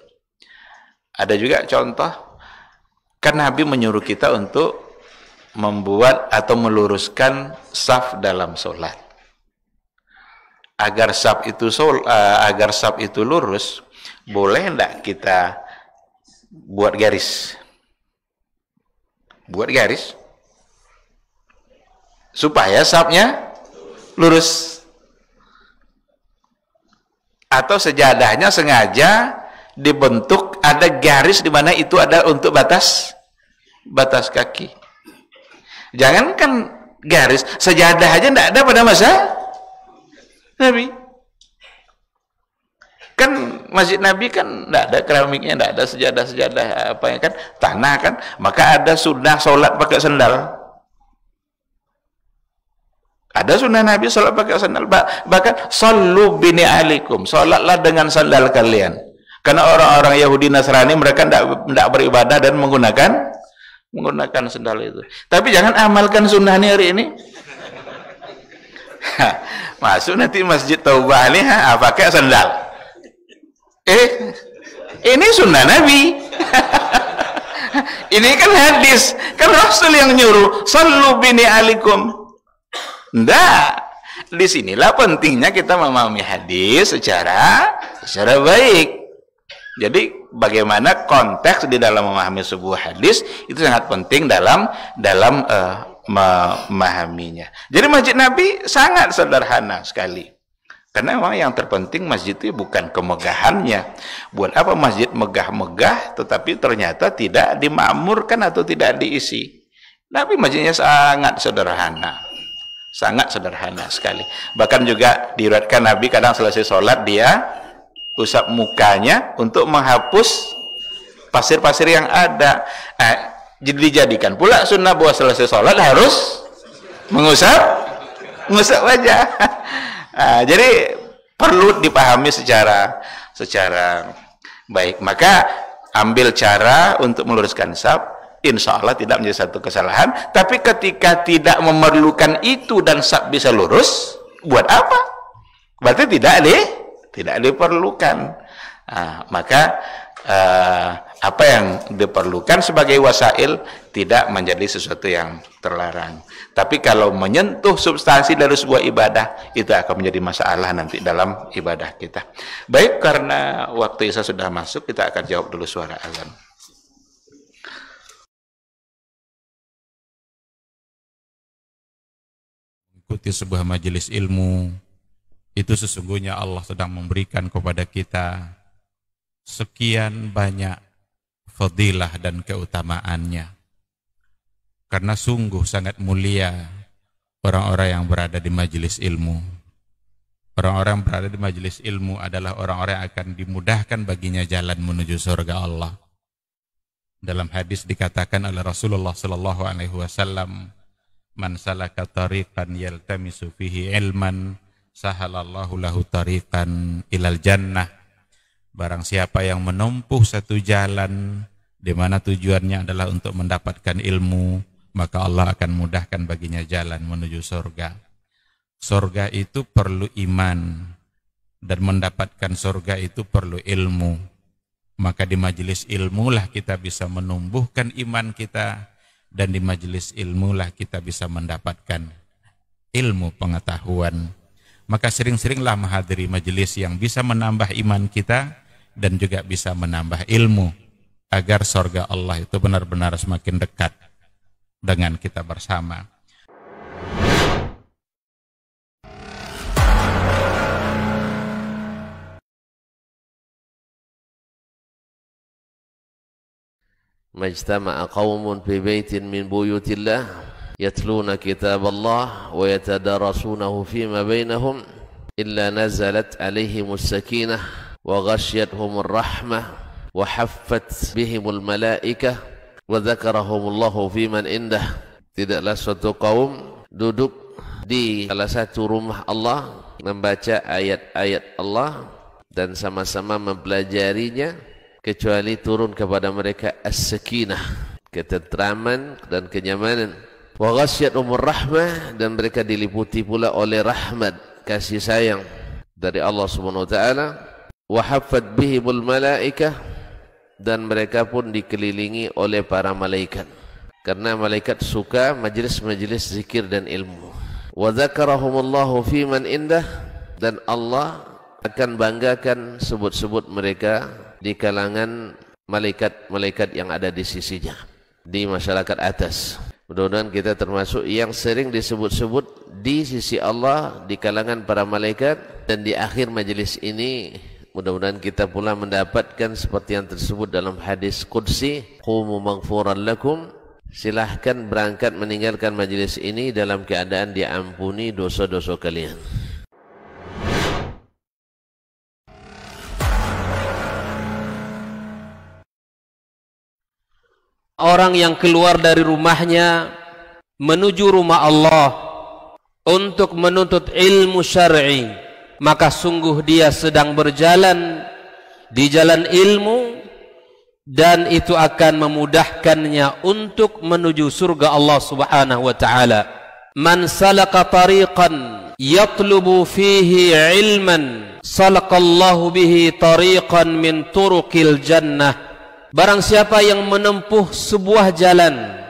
Ada juga contoh, kan Nabi menyuruh kita untuk membuat atau meluruskan saf dalam sholat. Agar saf itu lurus, boleh enggak kita buat garis? Buat garis supaya safnya lurus. Atau sejadahnya sengaja dibentuk ada garis di mana itu ada untuk batas kaki. Jangankan garis, sejadah aja tidak ada pada masa Nabi. Kan masjid Nabi kan tidak ada keramiknya, tidak ada sejadah-sejadah apa ya kan, tanah kan, maka ada sunnah sholat pakai sandal. Ada sunnah Nabi sholat pakai sandal. Bahkan sallu bini alikum, sholatlah dengan sandal kalian. Karena orang-orang Yahudi Nasrani mereka tidak beribadah dan menggunakan sandal itu. Tapi jangan amalkan sunnah ini hari ini. Masuk nanti Masjid Taubah ini pakai sandal. Ini sunnah Nabi. Ini kan hadis, kan Rasul yang nyuruh sallu bini alikum. Nggak, disinilah pentingnya kita memahami hadis secara baik. Jadi bagaimana konteks di dalam memahami sebuah hadis itu sangat penting dalam memahaminya. Jadi masjid Nabi sangat sederhana sekali. Karena memang yang terpenting masjid itu bukan kemegahannya. Buat apa masjid megah-megah tetapi ternyata tidak dimakmurkan atau tidak diisi? Tapi masjidnya sangat sederhana. Sangat sederhana sekali. Bahkan juga diriwayatkan Nabi kadang selesai sholat dia usap mukanya untuk menghapus pasir-pasir yang ada. Jadi dijadikan pula sunnah bahwa selesai sholat harus mengusap wajah. Jadi perlu dipahami secara baik. Maka ambil cara untuk meluruskan saf. Insya Allah tidak menjadi satu kesalahan. Tapi ketika tidak memerlukan itu dan saf bisa lurus, buat apa? Berarti tidak diperlukan. Maka apa yang diperlukan sebagai wasail tidak menjadi sesuatu yang terlarang. Tapi kalau menyentuh substansi dari sebuah ibadah, itu akan menjadi masalah nanti dalam ibadah kita. Baik, karena waktu Isya sudah masuk, kita akan jawab dulu suara azan. Ikuti sebuah majelis ilmu, itu sesungguhnya Allah sedang memberikan kepada kita sekian banyak fadilah dan keutamaannya. Karena sungguh sangat mulia orang-orang yang berada di majelis ilmu. Orang-orang yang berada di majelis ilmu adalah orang-orang yang akan dimudahkan baginya jalan menuju surga Allah. Dalam hadis dikatakan oleh Rasulullah sallallahu alaihi wasallam, "Man salaka tariqan yaltamisu fihi ilman, sahalallahu lahu tariqan ilal jannah." Barang siapa yang menempuh satu jalan di mana tujuannya adalah untuk mendapatkan ilmu, maka Allah akan mudahkan baginya jalan menuju surga. Surga itu perlu iman, dan mendapatkan surga itu perlu ilmu. Maka di majelis ilmu lah kita bisa menumbuhkan iman kita, dan di majelis ilmu lah kita bisa mendapatkan ilmu pengetahuan. Maka sering-seringlah menghadiri majelis yang bisa menambah iman kita dan juga bisa menambah ilmu, agar surga Allah itu benar-benar semakin dekat dengan kita bersama. Majtama'a qaumun fi baitin min buyutillah yatluna kitaballah wa yatadarasunahu fima bainahum illa nazalat alaihimus sakinah wa ghasyiyatuhumur rahmah wa haffat bihimul malaikah wa dzakarahumullahu fiman indah. Tidaklah suatu kaum duduk di salah satu rumah Allah membaca ayat-ayat Allah dan sama-sama mempelajarinya, kecuali turun kepada mereka as-sakinah, ketentraman dan kenyamanan. Wa ghasyiyatuhumur rahmah, dan mereka diliputi pula oleh rahmat, kasih sayang dari Allah Subhanahu wa taala. Wa haffat bihimul malaikah, dan mereka pun dikelilingi oleh para malaikat. karena malaikat suka majelis-majelis zikir dan ilmu. Wa dzakarahumullahu fi man indah, dan Allah akan banggakan sebut-sebut mereka di kalangan malaikat-malaikat yang ada di sisinya, di masyarakat atas. Mudah-mudahan kita termasuk yang sering disebut-sebut di sisi Allah di kalangan para malaikat, dan di akhir majelis ini mudah-mudahan kita pula mendapatkan seperti yang tersebut dalam hadis qudsi, qumu maghfuran lakum, silahkan berangkat meninggalkan majelis ini dalam keadaan diampuni dosa-dosa kalian. Orang yang keluar dari rumahnya menuju rumah Allah untuk menuntut ilmu syar'i, maka sungguh dia sedang berjalan di jalan ilmu, dan itu akan memudahkannya untuk menuju surga Allah Subhanahu wa taala. Man salaka tariqan yatlubu fihi ilman salaqallahu bihi tariqan min turuqil jannah. Barang siapa yang menempuh sebuah jalan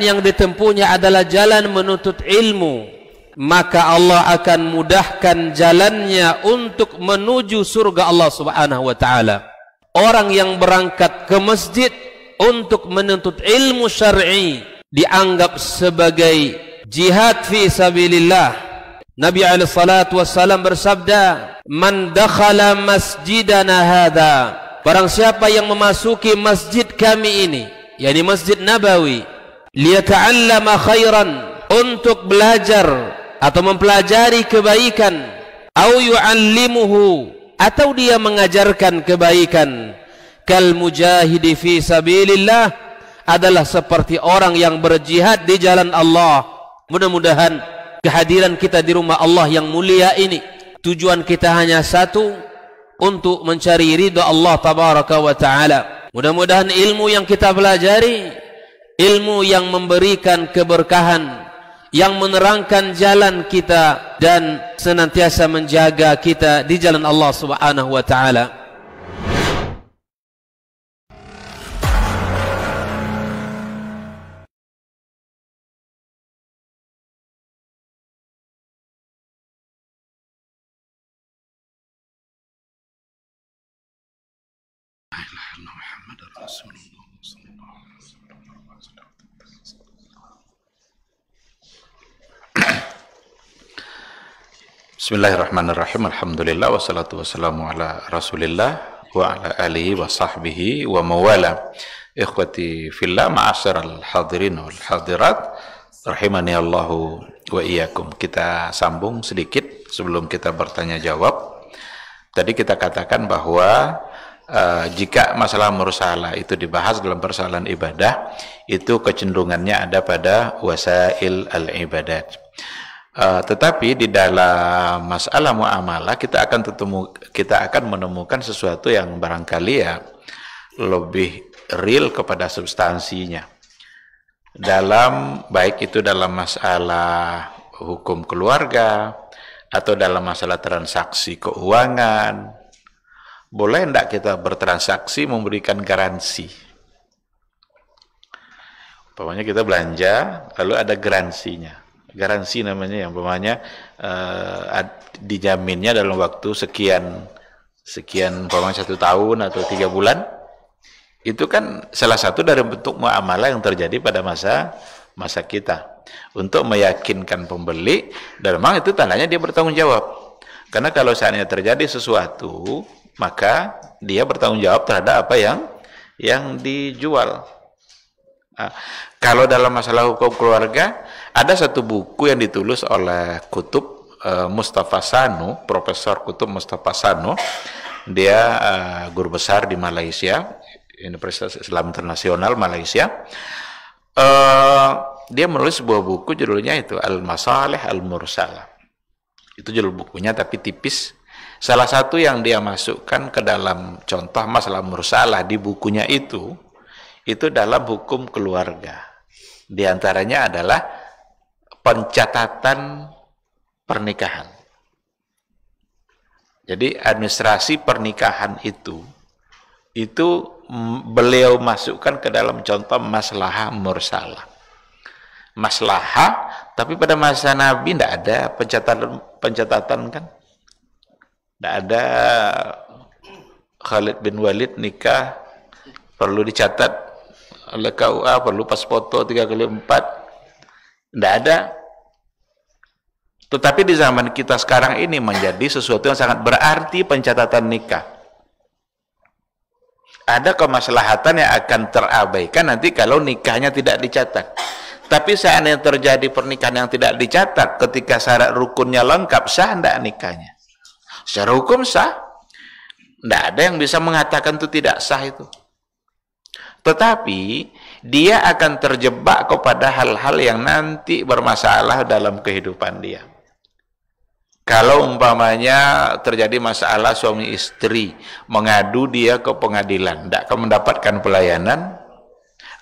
yang ditempuhnya adalah jalan menuntut ilmu, maka Allah akan mudahkan jalannya untuk menuju surga Allah Subhanahu wa taala. Orang yang berangkat ke masjid untuk menuntut ilmu syar'i dianggap sebagai jihad fi sabilillah. Nabi alaihi salatu wassalam bersabda, "Man dakhala masjidana hadza", barang siapa yang memasuki masjid kami ini, yakni Masjid Nabawi, liyata'allama khairan, untuk belajar atau mempelajari kebaikan, au yu'allimuhu, atau dia mengajarkan kebaikan, kal mujahidi fi sabilillah, adalah seperti orang yang berjihad di jalan Allah. Mudah-mudahan kehadiran kita di rumah Allah yang mulia ini, tujuan kita hanya satu, untuk mencari ridha Allah tabaraka wa taala. Mudah-mudahan ilmu yang kita pelajari, ilmu yang memberikan keberkahan, yang menerangkan jalan kita dan senantiasa menjaga kita di jalan Allah Subhanahu wa taala. Bismillahirrahmanirrahim. Alhamdulillah wassalatu wassalamu ala Rasulillah wa ala alihi wa sahbihi wa mawala. Ikhwati fillah, ma'asyiral hadirin wal hadirat, rahimani Allahu wa iyyakum. Kita sambung sedikit sebelum kita bertanya jawab. Tadi kita katakan bahwa jika masalah mursalah itu dibahas dalam persoalan ibadah, itu kecenderungannya ada pada wasail al-ibadat. Tetapi di dalam masalah muamalah kita akan menemukan sesuatu yang barangkali ya lebih real kepada substansinya. Baik itu dalam masalah hukum keluarga atau dalam masalah transaksi keuangan. Boleh tidak kita bertransaksi memberikan garansi? Umpamanya kita belanja lalu ada garansinya. Garansi namanya, yang umpamanya dijaminnya dalam waktu sekian umpamanya 1 tahun atau 3 bulan. Itu kan salah satu dari bentuk muamalah yang terjadi pada masa kita untuk meyakinkan pembeli, dan memang itu tandanya dia bertanggung jawab. Karena kalau seandainya terjadi sesuatu, maka dia bertanggung jawab terhadap apa yang dijual. Nah, kalau dalam masalah hukum keluarga, ada satu buku yang ditulis oleh Kutub Mustafa Sanu, Profesor Kutub Mustafa Sanu. Dia guru besar di Malaysia, Universitas Islam Internasional Malaysia. Dia menulis sebuah buku, judulnya itu Al-Masalih Al-Mursalah. Itu judul bukunya, tapi tipis. Salah satu yang dia masukkan ke dalam contoh masalah mursalah di bukunya itu dalam hukum keluarga. Di antaranya adalah pencatatan pernikahan. Jadi administrasi pernikahan itu itu beliau masukkan ke dalam contoh maslahah mursalah. Maslahah, tapi pada masa Nabi tidak ada pencatatan kan? Tidak ada Khalid bin Walid nikah perlu dicatat oleh KUA, perlu pas foto 3x4. Tidak ada. Tetapi di zaman kita sekarang ini menjadi sesuatu yang sangat berarti pencatatan nikah. Ada kemaslahatan yang akan terabaikan nanti kalau nikahnya tidak dicatat. Tapi seandainya terjadi pernikahan yang tidak dicatat, ketika syarat rukunnya lengkap, sah tidak nikahnya? Secara hukum sah. Tidak ada yang bisa mengatakan itu tidak sah itu. Tetapi dia akan terjebak kepada hal-hal yang nanti bermasalah dalam kehidupan dia. Kalau umpamanya terjadi masalah suami istri, mengadu dia ke pengadilan, tidak akan mendapatkan pelayanan.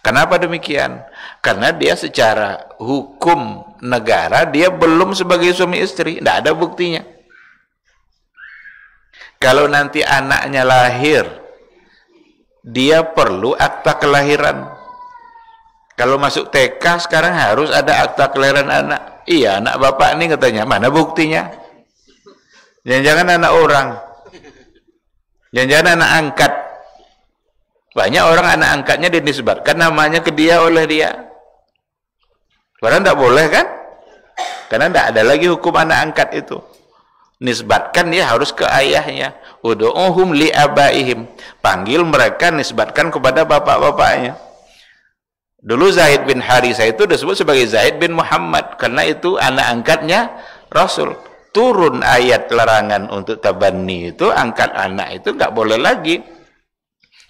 Kenapa demikian? Karena dia secara hukum negara, dia belum sebagai suami istri, tidak ada buktinya. Kalau nanti anaknya lahir, dia perlu akta kelahiran. Kalau masuk TK sekarang harus ada akta kelahiran anak. Iya, anak bapak ini katanya, mana buktinya? Jangan-jangan anak orang, jangan-jangan anak angkat. Banyak orang anak angkatnya dinisbatkan namanya ke dia oleh dia. Padahal tidak boleh kan? Karena tidak ada lagi hukum anak angkat itu. Nisbatkan dia harus ke ayahnya. Ud'uhum li abaihim. Panggil mereka, nisbatkan kepada bapak-bapaknya. Dulu Zaid bin Harisah itu disebut sebagai Zaid bin Muhammad karena itu anak angkatnya Rasul. Turun ayat larangan untuk tabanni itu, angkat anak itu nggak boleh lagi.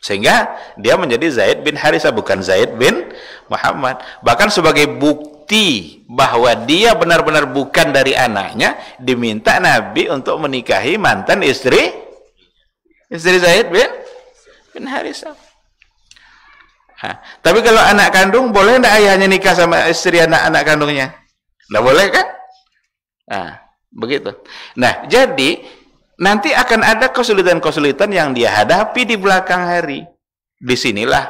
Sehingga dia menjadi Zaid bin Harisah, bukan Zaid bin Muhammad. Bahkan sebagai bukti bahwa dia benar-benar bukan dari anaknya, diminta Nabi untuk menikahi mantan istri Zaid bin Harisah. Nah, tapi kalau anak kandung, boleh tidak ayahnya nikah sama istri anak kandungnya? Tidak boleh kan? Nah, begitu. Nah, jadi nanti akan ada kesulitan-kesulitan yang dia hadapi di belakang hari. Disinilah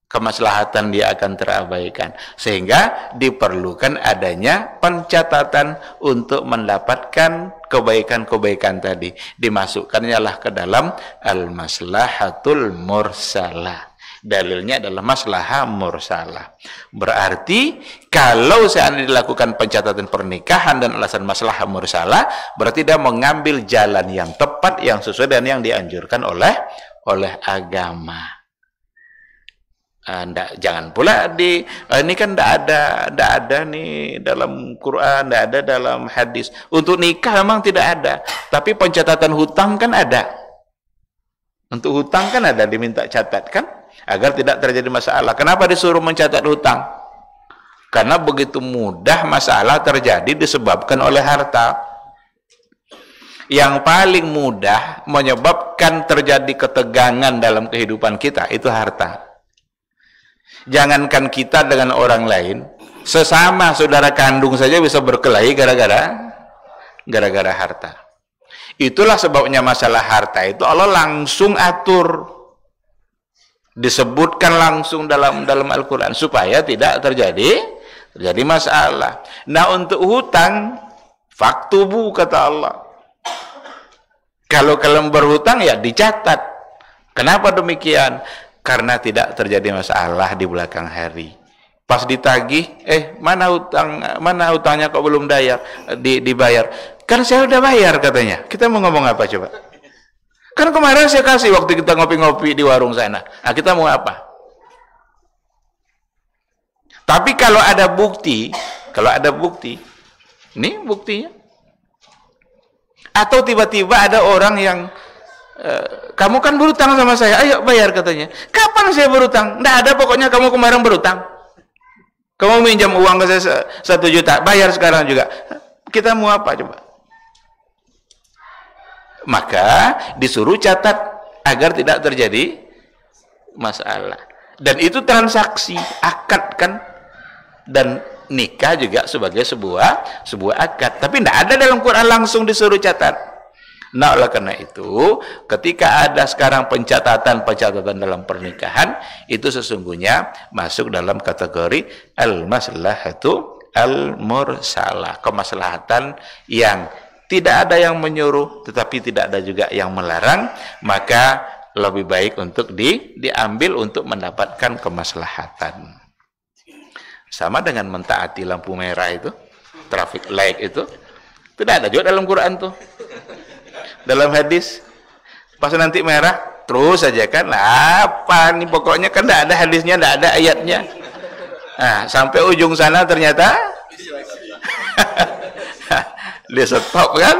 kemaslahatan dia akan terabaikan. Sehingga diperlukan adanya pencatatan untuk mendapatkan kebaikan-kebaikan tadi. Dimasukkannya lah ke dalam al-maslahatul mursalah. Dalilnya adalah maslahah mursalah. Berarti kalau seandainya dilakukan pencatatan pernikahan dan alasan maslahah mursalah, berarti dia mengambil jalan yang tepat, yang sesuai dengan yang dianjurkan oleh agama. Jangan pula ini kan tidak ada nih dalam Quran, tidak ada dalam hadis. Untuk nikah memang tidak ada, tapi pencatatan hutang kan ada. Untuk hutang kan ada, diminta catat kan, agar tidak terjadi masalah. Kenapa disuruh mencatat hutang? Karena begitu mudah masalah terjadi disebabkan oleh harta. Yang paling mudah menyebabkan terjadi ketegangan dalam kehidupan kita itu harta. Jangankan kita dengan orang lain, sesama saudara kandung saja bisa berkelahi gara-gara harta. Itulah sebabnya masalah harta itu Allah langsung atur. Disebutkan langsung dalam Al-Quran supaya tidak terjadi masalah. Nah, untuk hutang, faktubu kata Allah. Kalau kalian berhutang ya dicatat. Kenapa demikian? Karena tidak terjadi masalah di belakang hari. Pas ditagih, mana hutangnya kok belum dibayar? Kan saya udah bayar katanya. Kita mau ngomong apa coba? Kan kemarin saya kasih waktu kita ngopi-ngopi di warung sana. Nah, kita mau apa? Tapi kalau ada bukti, ini buktinya. Atau tiba-tiba ada orang yang, kamu kan berutang sama saya, ayo bayar katanya. Kapan saya berutang? Nggak ada, pokoknya kamu kemarin berutang. Kamu minjam uang ke saya 1 juta, bayar sekarang juga. Kita mau apa coba? Maka disuruh catat agar tidak terjadi masalah. Dan itu transaksi, akad kan, dan nikah juga sebagai sebuah akad. Tapi tidak ada dalam Quran langsung disuruh catat. Nah, oleh karena itu, ketika ada sekarang pencatatan dalam pernikahan, itu sesungguhnya masuk dalam kategori al-maslahatu al-mursalah, kemaslahatan yang tidak ada yang menyuruh, tetapi tidak ada juga yang melarang, maka lebih baik untuk diambil untuk mendapatkan kemaslahatan. Sama dengan mentaati lampu merah itu, traffic light itu, tidak ada juga dalam Quran tuh. Dalam hadis, pas nanti merah, terus saja kan, apa nih pokoknya kan tidak ada hadisnya, tidak ada ayatnya. Nah, sampai ujung sana ternyata dia stop kan.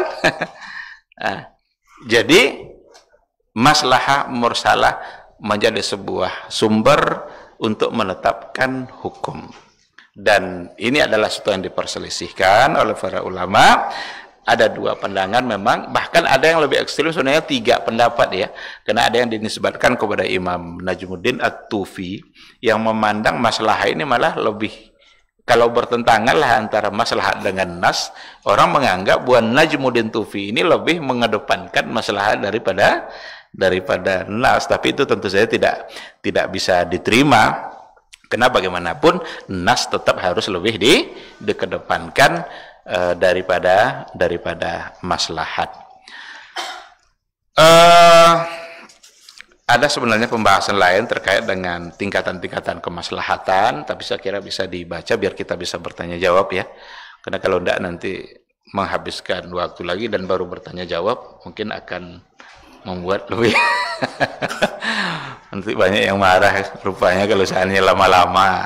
Nah, jadi maslahah mursalah menjadi sebuah sumber untuk menetapkan hukum. Dan ini adalah sesuatu yang diperselisihkan oleh para ulama. Ada dua pandangan memang, bahkan ada yang lebih ekstrim, sebenarnya 3 pendapat ya. Karena ada yang dinisbatkan kepada Imam Najmuddin At-Tufi yang memandang masalah ini malah lebih, kalau bertentangan lah antara masalah dengan nas, orang menganggap bahwa Najmuddin Tufi ini lebih mengedepankan masalah daripada nas. Tapi itu tentu saja tidak bisa diterima. Karena bagaimanapun nas tetap harus lebih dikedepankan daripada maslahat. Ada sebenarnya pembahasan lain terkait dengan tingkatan-tingkatan kemaslahatan, tapi saya kira bisa dibaca biar kita bisa bertanya jawab ya. Karena kalau tidak nanti menghabiskan waktu lagi dan baru bertanya jawab mungkin akan membuat lebih nanti banyak yang marah rupanya kalau seandainya lama-lama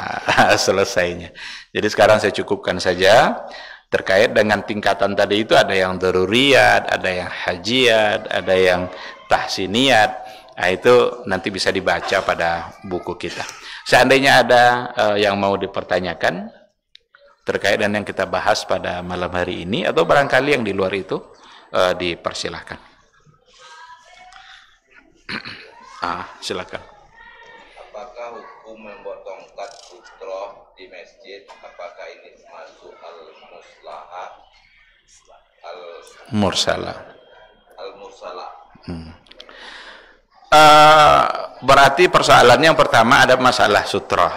selesainya. Jadi sekarang saya cukupkan saja terkait dengan tingkatan tadi itu. Ada yang daruriyat, ada yang hajiyat, ada yang tahsiniyat. Nah, itu nanti bisa dibaca pada buku kita. Seandainya ada yang mau dipertanyakan terkait dengan yang kita bahas pada malam hari ini, atau barangkali yang di luar itu, dipersilahkan. Silakan. Apakah hukum membuat tongkat sutra di masjid, apakah ini masuk al-muslahah Mursalah. Al-mursalah? Berarti persoalannya yang pertama ada masalah sutra.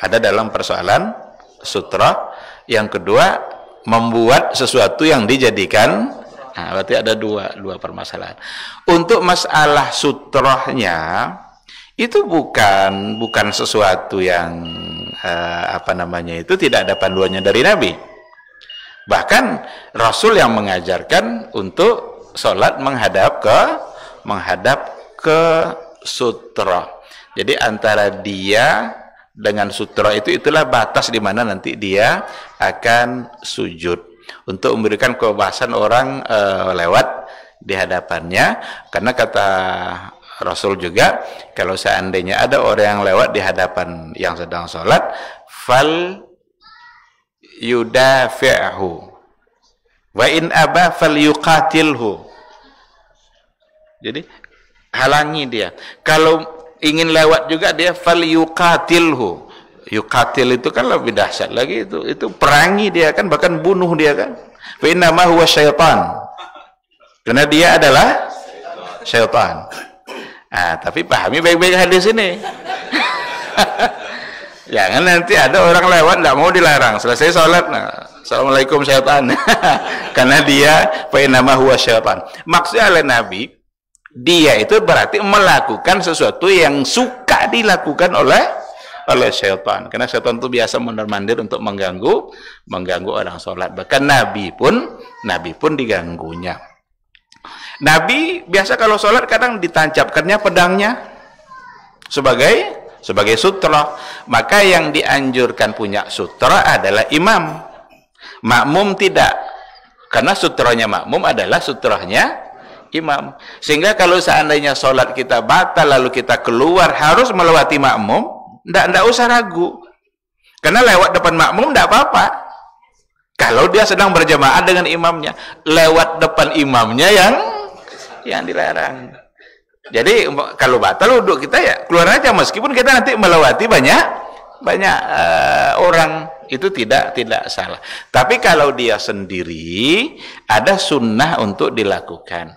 Ada dalam persoalan sutra. Yang kedua membuat sesuatu yang dijadikan. Nah, berarti ada dua permasalahan. Untuk masalah sutrahnya itu bukan sesuatu yang itu tidak ada panduannya dari Nabi. Bahkan Rasul yang mengajarkan untuk sholat menghadap ke sutra. Jadi antara dia dengan sutra itulah batas di mana nanti dia akan sujud. Untuk memberikan kebebasan orang lewat di hadapannya, karena kata Rasul juga, kalau seandainya ada orang yang lewat di hadapan yang sedang sholat, fal yudafi'hu wa in aba fal yuqatilhu. Jadi halangi dia. Kalau ingin lewat juga dia fal yuqatilhu. Yuqatil itu kan lebih dahsyat lagi, itu perangi dia kan, bahkan bunuh dia kan. Fa inna ma huwa syaitan. Karena dia adalah syaitan. Tapi pahami baik-baik hadis ini. Jangan nanti ada orang lewat tidak mau dilarang, selesai sholat, assalamualaikum syaitan. Karena dia fa inna ma huwa syaitan. Maksudnya oleh Nabi, dia itu berarti melakukan sesuatu yang suka dilakukan oleh syaitan. Karena syaitan itu biasa mondar-mandir untuk mengganggu orang sholat. Bahkan Nabi pun diganggunya. Nabi biasa kalau sholat kadang ditancapkannya pedangnya sebagai sutra. Maka yang dianjurkan punya sutra adalah imam. Makmum tidak. Karena sutranya makmum adalah sutranya imam. Sehingga kalau seandainya sholat kita batal lalu kita keluar harus melewati makmum, tidak usah ragu. Karena lewat depan makmum tidak apa-apa. Kalau dia sedang berjamaah dengan imamnya, lewat depan imamnya yang dilarang. Jadi kalau batal wudhu kita ya keluar aja, meskipun kita nanti melewati banyak orang itu tidak salah. Tapi kalau dia sendiri, ada sunnah untuk dilakukan.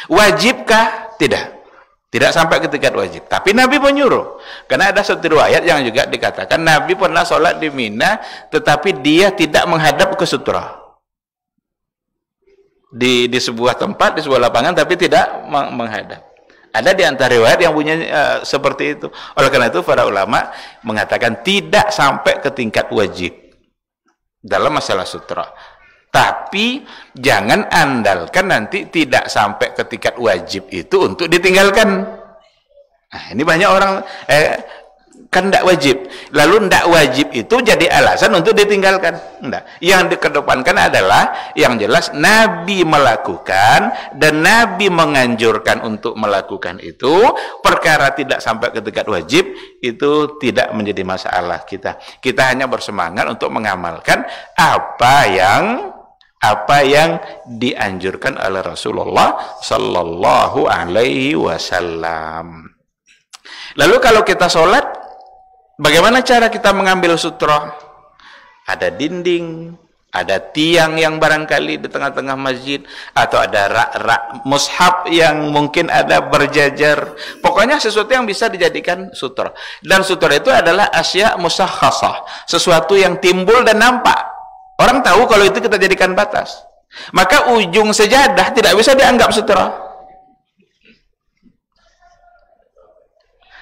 Wajibkah? Tidak sampai ke tingkat wajib. Tapi Nabi menyuruh. Karena ada satu riwayat yang juga dikatakan Nabi pernah sholat di Mina, tetapi dia tidak menghadap ke sutra. Di sebuah tempat, di sebuah lapangan, tapi tidak menghadap. Ada di antara riwayat yang punya seperti itu. Oleh karena itu para ulama mengatakan tidak sampai ke tingkat wajib dalam masalah sutra. Tapi jangan andalkan nanti tidak sampai ke tingkat wajib itu untuk ditinggalkan. Nah, ini banyak orang kan tidak wajib. Lalu tidak wajib itu jadi alasan untuk ditinggalkan. Enggak. Yang dikedepankan adalah yang jelas Nabi melakukan dan Nabi menganjurkan untuk melakukan itu. Perkara tidak sampai ke tingkat wajib itu tidak menjadi masalah kita. Kita hanya bersemangat untuk mengamalkan apa yang dianjurkan oleh Rasulullah sallallahu alaihi wasallam. Lalu kalau kita sholat, bagaimana cara kita mengambil sutra? Ada dinding, ada tiang yang barangkali di tengah-tengah masjid, atau ada rak-rak mushaf yang mungkin ada berjajar. Pokoknya sesuatu yang bisa dijadikan sutra. Dan sutra itu adalah asya musakhasah, sesuatu yang timbul dan nampak. Orang tahu kalau itu kita jadikan batas. Maka ujung sejadah tidak bisa dianggap sutra.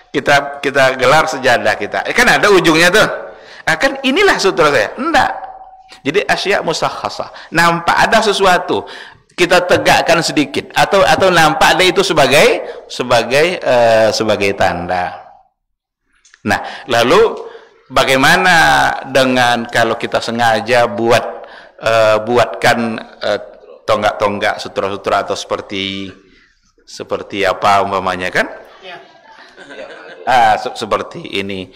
Kita gelar sejadah kita. Kan ada ujungnya tuh. Kan inilah sutra saya. Enggak. Jadi asya musakhasah. Nampak ada sesuatu. Kita tegakkan sedikit atau nampak ada itu sebagai tanda. Nah, lalu bagaimana dengan kalau kita sengaja buatkan tonggak-tonggak sutra-sutra atau seperti apa umpamanya kan? Seperti ini.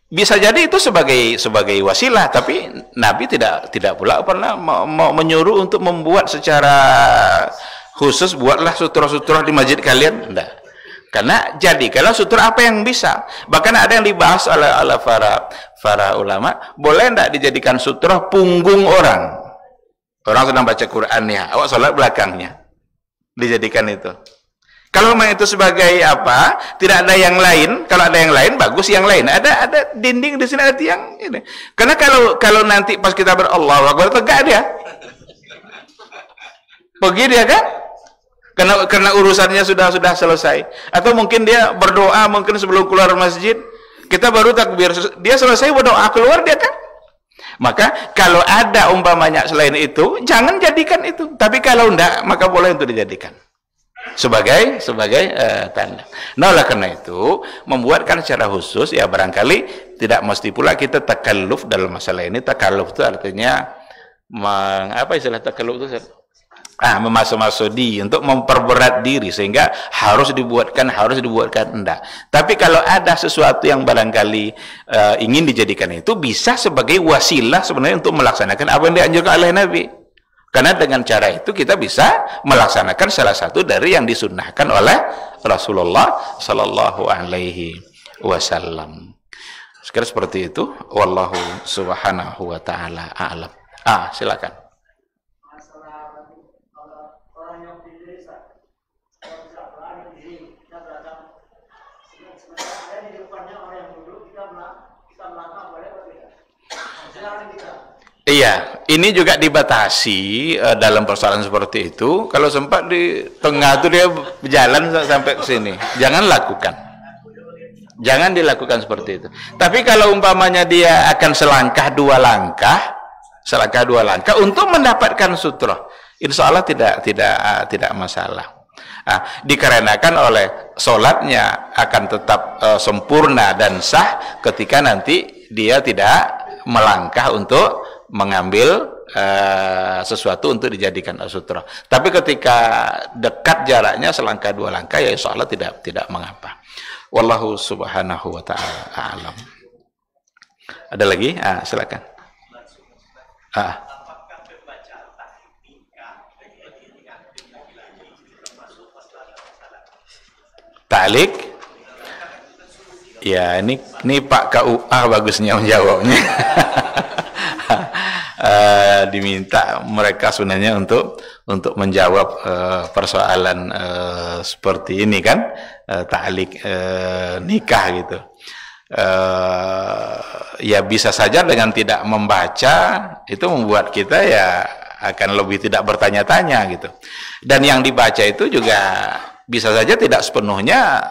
Bisa jadi itu sebagai wasilah, tapi Nabi tidak pula pernah mau menyuruh untuk membuat secara khusus, buatlah sutra-sutra di masjid kalian. Enggak. Karena kalau sutra apa yang bisa. Bahkan ada yang dibahas oleh para ulama, boleh tidak dijadikan sutra punggung orang. Orang sedang baca Quran ya, awak sholat belakangnya. Dijadikan itu. Kalau memang itu sebagai apa, tidak ada yang lain. Kalau ada yang lain, bagus yang lain. Ada dinding di sini, ada tiang. Ini. Karena kalau nanti pas kita berallahu akbar tegak dia. Pergi dia kan? Karena urusannya sudah selesai. Atau mungkin dia berdoa mungkin sebelum keluar masjid, kita baru takbir, dia selesai berdoa keluar dia kan. Maka kalau ada umpamanya selain itu, jangan jadikan itu. Tapi kalau enggak, maka boleh untuk dijadikan sebagai tanda. Nah, oleh karena itu membuatkan secara khusus ya barangkali tidak mesti pula kita takalluf dalam masalah ini. Takalluf itu artinya apa istilah takalluf itu? Memasuk-masuk untuk memperberat diri sehingga harus dibuatkan enggak. Tapi kalau ada sesuatu yang barangkali ingin dijadikan itu bisa sebagai wasilah sebenarnya untuk melaksanakan apa yang dianjurkan oleh Nabi. Karena dengan cara itu kita bisa melaksanakan salah satu dari yang disunnahkan oleh Rasulullah sallallahu alaihi wasallam. Sekira seperti itu, wallahu subhanahu wa taala a'lam. Silakan. Iya, ini juga dibatasi dalam persoalan seperti itu. Kalau sempat di tengah itu dia berjalan sampai ke sini, jangan lakukan. Jangan dilakukan seperti itu. Tapi kalau umpamanya dia akan selangkah dua langkah untuk mendapatkan sutra, insya Allah tidak masalah. Dikarenakan oleh sholatnya akan tetap sempurna dan sah ketika nanti dia tidak melangkah untuk mengambil sesuatu untuk dijadikan sutra. Tapi ketika dekat jaraknya selangkah dua langkah ya insya Allah tidak mengapa. Wallahu subhanahu wa ta'ala a'lam. Ada lagi? Silakan. Ta'liq? Ya, ini Pak KUA bagusnya menjawabnya. diminta mereka sebenarnya untuk menjawab persoalan seperti ini kan, ta'liq nikah gitu. Ya bisa saja dengan tidak membaca itu membuat kita ya akan lebih tidak bertanya-tanya gitu. Dan yang dibaca itu juga bisa saja tidak sepenuhnya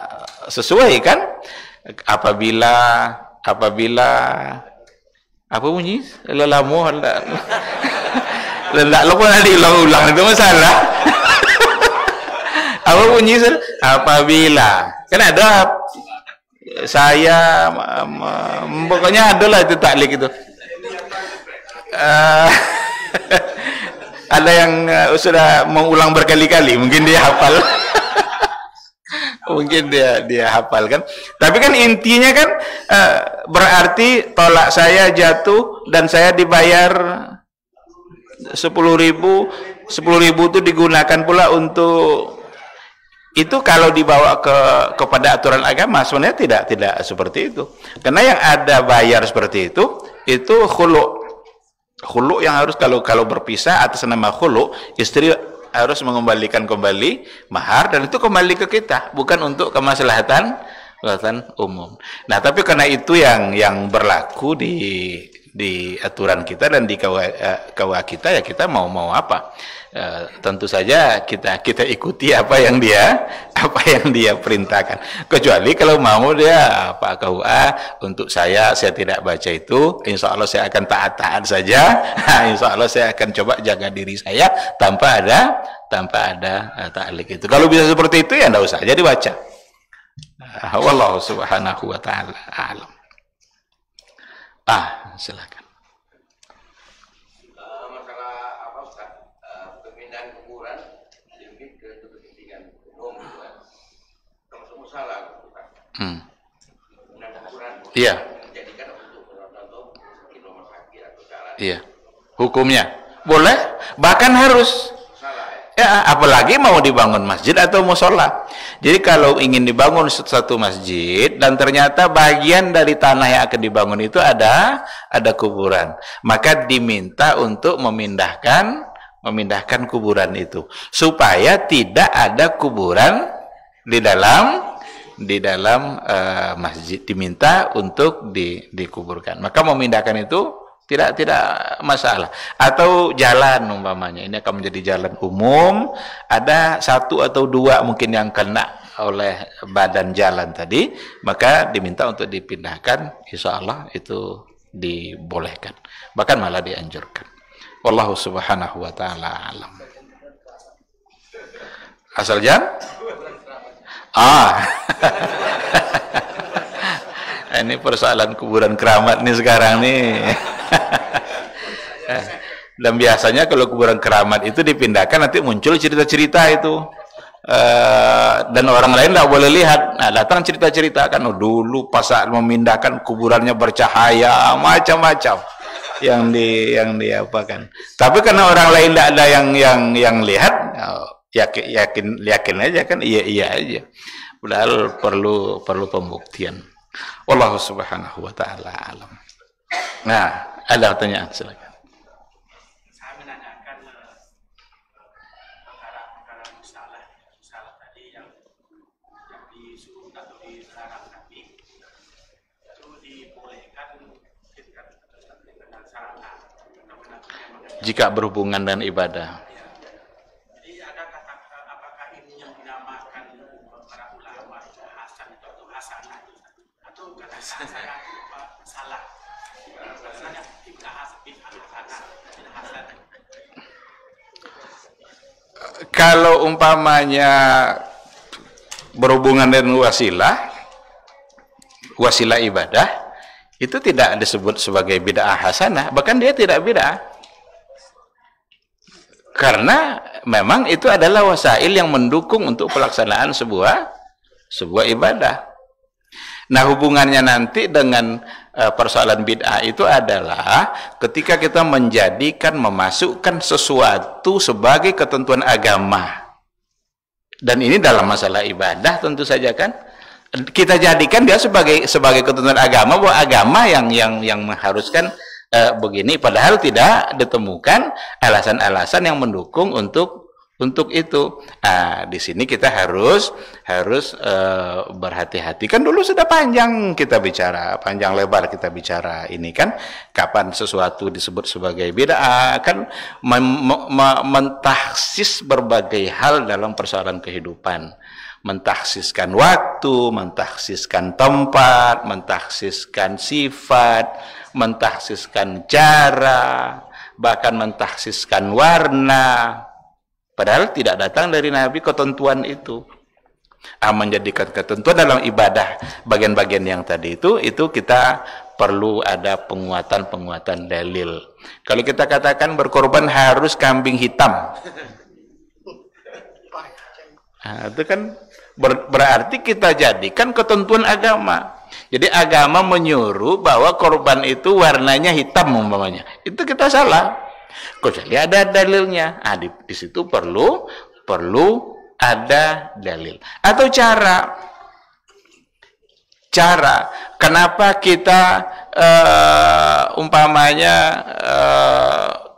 sesuai kan. Apabila apa bunyi? Lelamu hendak lupa diulang-ulang itu masalah. Apa bunyi? Apabila kan ada saya pokoknya adalah itu taklik itu. Ada yang sudah mengulang berkali-kali, mungkin dia hafal. Mungkin dia hafal kan. Tapi kan intinya kan berarti tolak saya jatuh dan saya dibayar 10.000 itu digunakan pula untuk itu. Kalau dibawa kepada aturan agama sebenarnya tidak seperti itu. Karena yang ada bayar seperti itu khulu yang harus kalau berpisah atas nama khulu, istri harus mengembalikan kembali mahar dan itu kembali ke kita, bukan untuk kemaslahatan umum. Nah, tapi karena itu yang berlaku di aturan kita dan di KUA kita, ya kita mau apa? Tentu saja kita ikuti apa yang dia perintahkan. Kecuali kalau mau dia Pak KUA, untuk saya tidak baca itu, insya Allah saya akan taat saja. Insya Allah saya akan coba jaga diri saya tanpa ada ta'liq itu. Kalau bisa seperti itu ya enggak usah jadi baca. Wallahu subhanahu wa ta'ala a'lam. Silakan. Masalah apa Ustaz? Pemindahan kuburan lebih ke kepentingan umum, termasuk musalah, Ustaz. Pemindahan kuburan. Iya. Dijadikan untuk mungkin rumah sakit atau jalan. Iya. Hukumnya boleh, bahkan harus. Ya, apalagi mau dibangun masjid atau musola. Jadi kalau ingin dibangun satu masjid dan ternyata bagian dari tanah yang akan dibangun itu ada kuburan, maka diminta untuk memindahkan kuburan itu supaya tidak ada kuburan di dalam masjid, diminta untuk dikuburkan. Maka memindahkan itu tidak masalah. Atau jalan umpamanya, ini akan menjadi jalan umum, ada 1 atau 2 mungkin yang kena oleh badan jalan tadi, maka diminta untuk dipindahkan, insya Allah itu dibolehkan, bahkan malah dianjurkan. Wallahu subhanahu wa ta'ala alam. Asal jam? Ini persoalan kuburan keramat nih sekarang nih. Dan biasanya kalau kuburan keramat itu dipindahkan, nanti muncul cerita-cerita itu, dan orang lain tidak boleh lihat. Nah, datang cerita-cerita kan, dulu pas saat memindahkan kuburannya bercahaya, macam-macam yang diapakan. Tapi karena orang lain tidak ada yang lihat, yakin aja kan, iya aja. Padahal perlu pembuktian. Wallahu subhanahu wa ta'ala alam. Nah, ada pertanyaan, silakan. Saya menanyakan perkara musalah tadi yang disuruh atau dilarang tadi itu dibolehkan ketika dengan sarana jika berhubungan dengan ibadah. Jadi ada kata apakah ini yang dinamakan para ulama itu hasan atau hasanah atau kata saya salah. Rasanya kalau umpamanya berhubungan dengan wasilah ibadah, itu tidak disebut sebagai bid'ah hasanah, bahkan dia tidak bid'ah, karena memang itu adalah wasail yang mendukung untuk pelaksanaan sebuah ibadah. Nah, hubungannya nanti dengan persoalan bid'ah itu adalah ketika kita memasukkan sesuatu sebagai ketentuan agama. Dan ini dalam masalah ibadah tentu saja kan, kita jadikan dia sebagai ketentuan agama, bahwa agama yang mengharuskan begini, padahal tidak ditemukan alasan-alasan yang mendukung untuk itu. Di sini kita harus berhati-hati. Kan dulu sudah panjang kita bicara, panjang lebar kita bicara ini kan, kapan sesuatu disebut sebagai bid'ah, kan mentahsis berbagai hal dalam persoalan kehidupan. Mentahsiskan waktu, mentahsiskan tempat, mentahsiskan sifat, mentahsiskan cara, bahkan mentahsiskan warna. Padahal tidak datang dari Nabi ketentuan itu. Menjadikan ketentuan dalam ibadah bagian-bagian yang tadi itu kita perlu ada penguatan dalil. Kalau kita katakan berkorban harus kambing hitam, itu kan berarti kita jadikan ketentuan agama. Jadi agama menyuruh bahwa korban itu warnanya hitam umpamanya. Itu kita salah. Kecuali ada dalilnya. Di situ perlu ada dalil. Atau cara kenapa kita umpamanya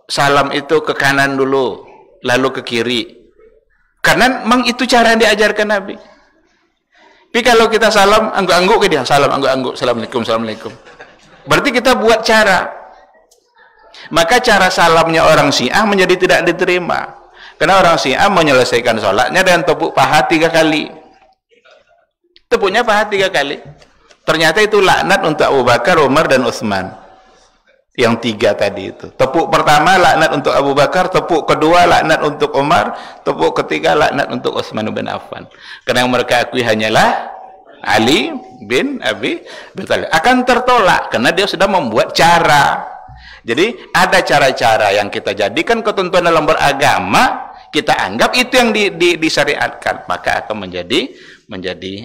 salam itu ke kanan dulu, lalu ke kiri. Karena memang itu cara yang diajarkan Nabi. Tapi kalau kita salam angguk-angguk ke dia, salam angguk-angguk, assalamualaikum. Berarti kita buat cara. Maka cara salamnya orang Syiah menjadi tidak diterima. Karena orang Syiah menyelesaikan sholatnya dengan tepuk paha 3 kali. Tepuknya paha 3 kali. Ternyata itu laknat untuk Abu Bakar, Umar, dan Utsman. Yang 3 tadi itu. Tepuk pertama laknat untuk Abu Bakar, tepuk kedua laknat untuk Umar, tepuk ketiga laknat untuk Utsman bin Affan. Karena yang mereka akui hanyalah Ali bin Abi Thalib. Akan tertolak karena dia sudah membuat cara. Jadi ada cara-cara yang kita jadikan ketentuan dalam beragama, kita anggap itu yang disyariatkan, maka akan menjadi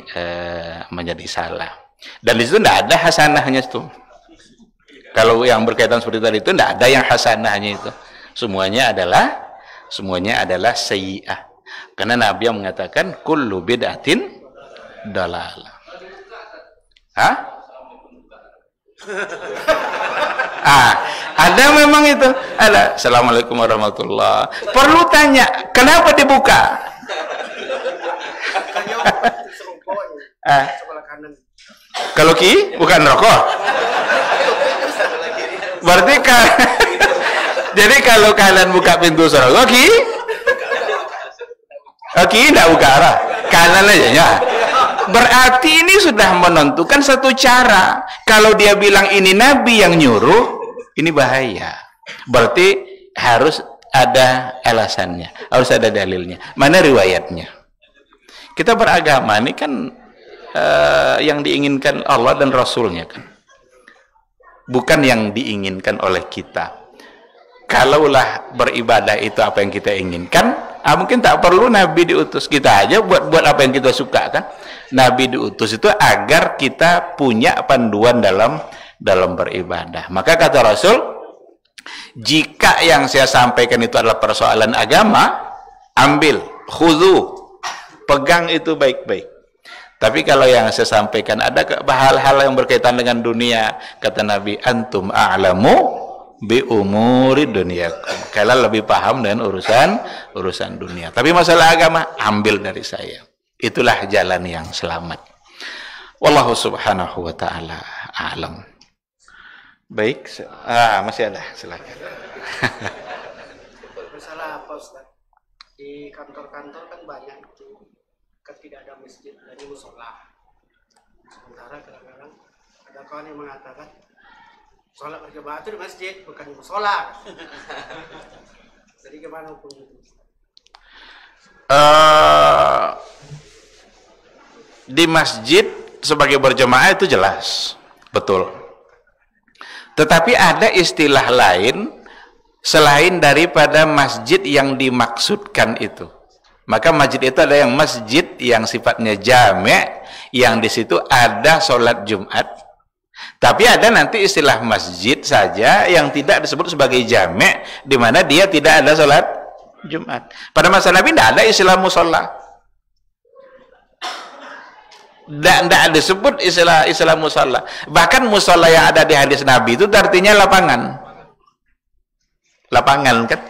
salah. Dan di situ tidak ada hasanahnya itu. Kalau yang berkaitan seperti tadi itu tidak ada yang hasanahnya itu. Semuanya adalah sayyi'ah. Karena Nabi yang mengatakan kullu bid'atin dalalah. Ada memang itu. Ada. Assalamualaikum warahmatullah. Perlu tanya, kenapa dibuka? Kalau ki bukan rokok. Berarti jadi kalau kalian buka pintu surga ki tidak buka arah kanan aja ya. Berarti ini sudah menentukan satu cara. Kalau dia bilang ini Nabi yang nyuruh, ini bahaya. Berarti harus ada alasannya, harus ada dalilnya. Mana riwayatnya? Kita beragama ini kan yang diinginkan Allah dan Rasulnya kan, bukan yang diinginkan oleh kita. Kalaulah beribadah itu apa yang kita inginkan, mungkin tak perlu Nabi diutus. Kita aja buat apa yang kita suka kan. Nabi diutus itu agar kita punya panduan dalam beribadah. Maka kata Rasul, jika yang saya sampaikan itu adalah persoalan agama, ambil, khudhu, pegang itu baik-baik. Tapi kalau yang saya sampaikan ada hal-hal yang berkaitan dengan dunia, kata Nabi, antum a'lamu bi umuri dunyakum. Kalian lebih paham dengan urusan dunia. Tapi masalah agama, ambil dari saya. Itulah jalan yang selamat. Wallahu subhanahu wa ta'ala a'lam. Baik, masih ada, silakan. Masalah apa Ustaz? Di kantor-kantor kan banyak itu, kan tidak ada masjid dan musola. Sementara kadang-kadang ada kawan yang mengatakan sholat berjamaah itu di masjid, bukan di musola. Jadi gimana hukumnya itu? Di masjid sebagai berjamaah itu jelas, betul. Tetapi ada istilah lain selain daripada masjid yang dimaksudkan itu. Maka masjid itu ada yang masjid yang sifatnya jami', yang di situ ada sholat Jumat. Tapi ada nanti istilah masjid saja yang tidak disebut sebagai jami', di mana dia tidak ada sholat Jumat. Pada masa Nabi tidak ada istilah musola. Tidak disebut istilah musola. Bahkan musola yang ada di hadis Nabi itu artinya lapangan. Lapangan kan?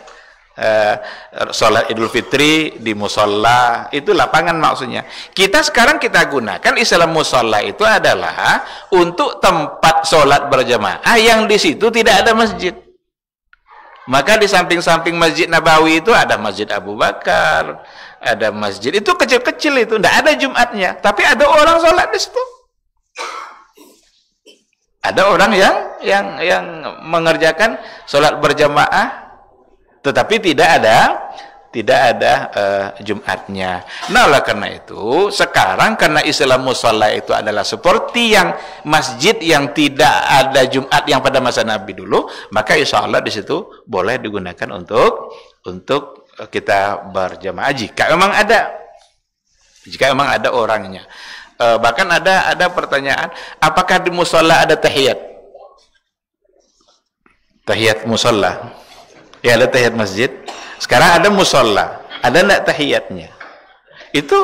Sholat Idul Fitri di musola itu lapangan maksudnya. Kita sekarang kita gunakan istilah musola itu adalah untuk tempat sholat berjamaah yang di situ tidak ada masjid. Maka di samping-samping Masjid Nabawi itu ada Masjid Abu Bakar, ada masjid itu kecil-kecil itu, tidak ada Jumatnya, tapi ada orang sholat di situ. Ada orang yang mengerjakan sholat berjamaah, tetapi tidak ada Jumatnya. Nah, oleh karena itu sekarang karena istilah musola itu adalah seperti yang masjid yang tidak ada Jumat yang pada masa Nabi dulu, maka insya Allah di situ boleh digunakan untuk kita berjamaah jika memang ada orangnya. Bahkan ada pertanyaan, apakah di musola ada tahiyat musola? Ya, ada tahiyat masjid. Sekarang ada musola, ada enggak tahiyatnya? Itu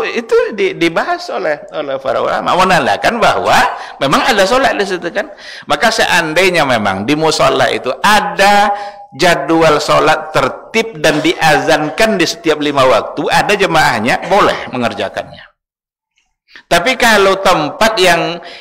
dibahas oleh para ulama, menandakan bahwa memang ada sholat di situ kan. Maka seandainya memang di musola itu ada jadwal sholat tertib dan diazankan di setiap 5 waktu, ada jemaahnya, boleh mengerjakannya. Tapi kalau tempat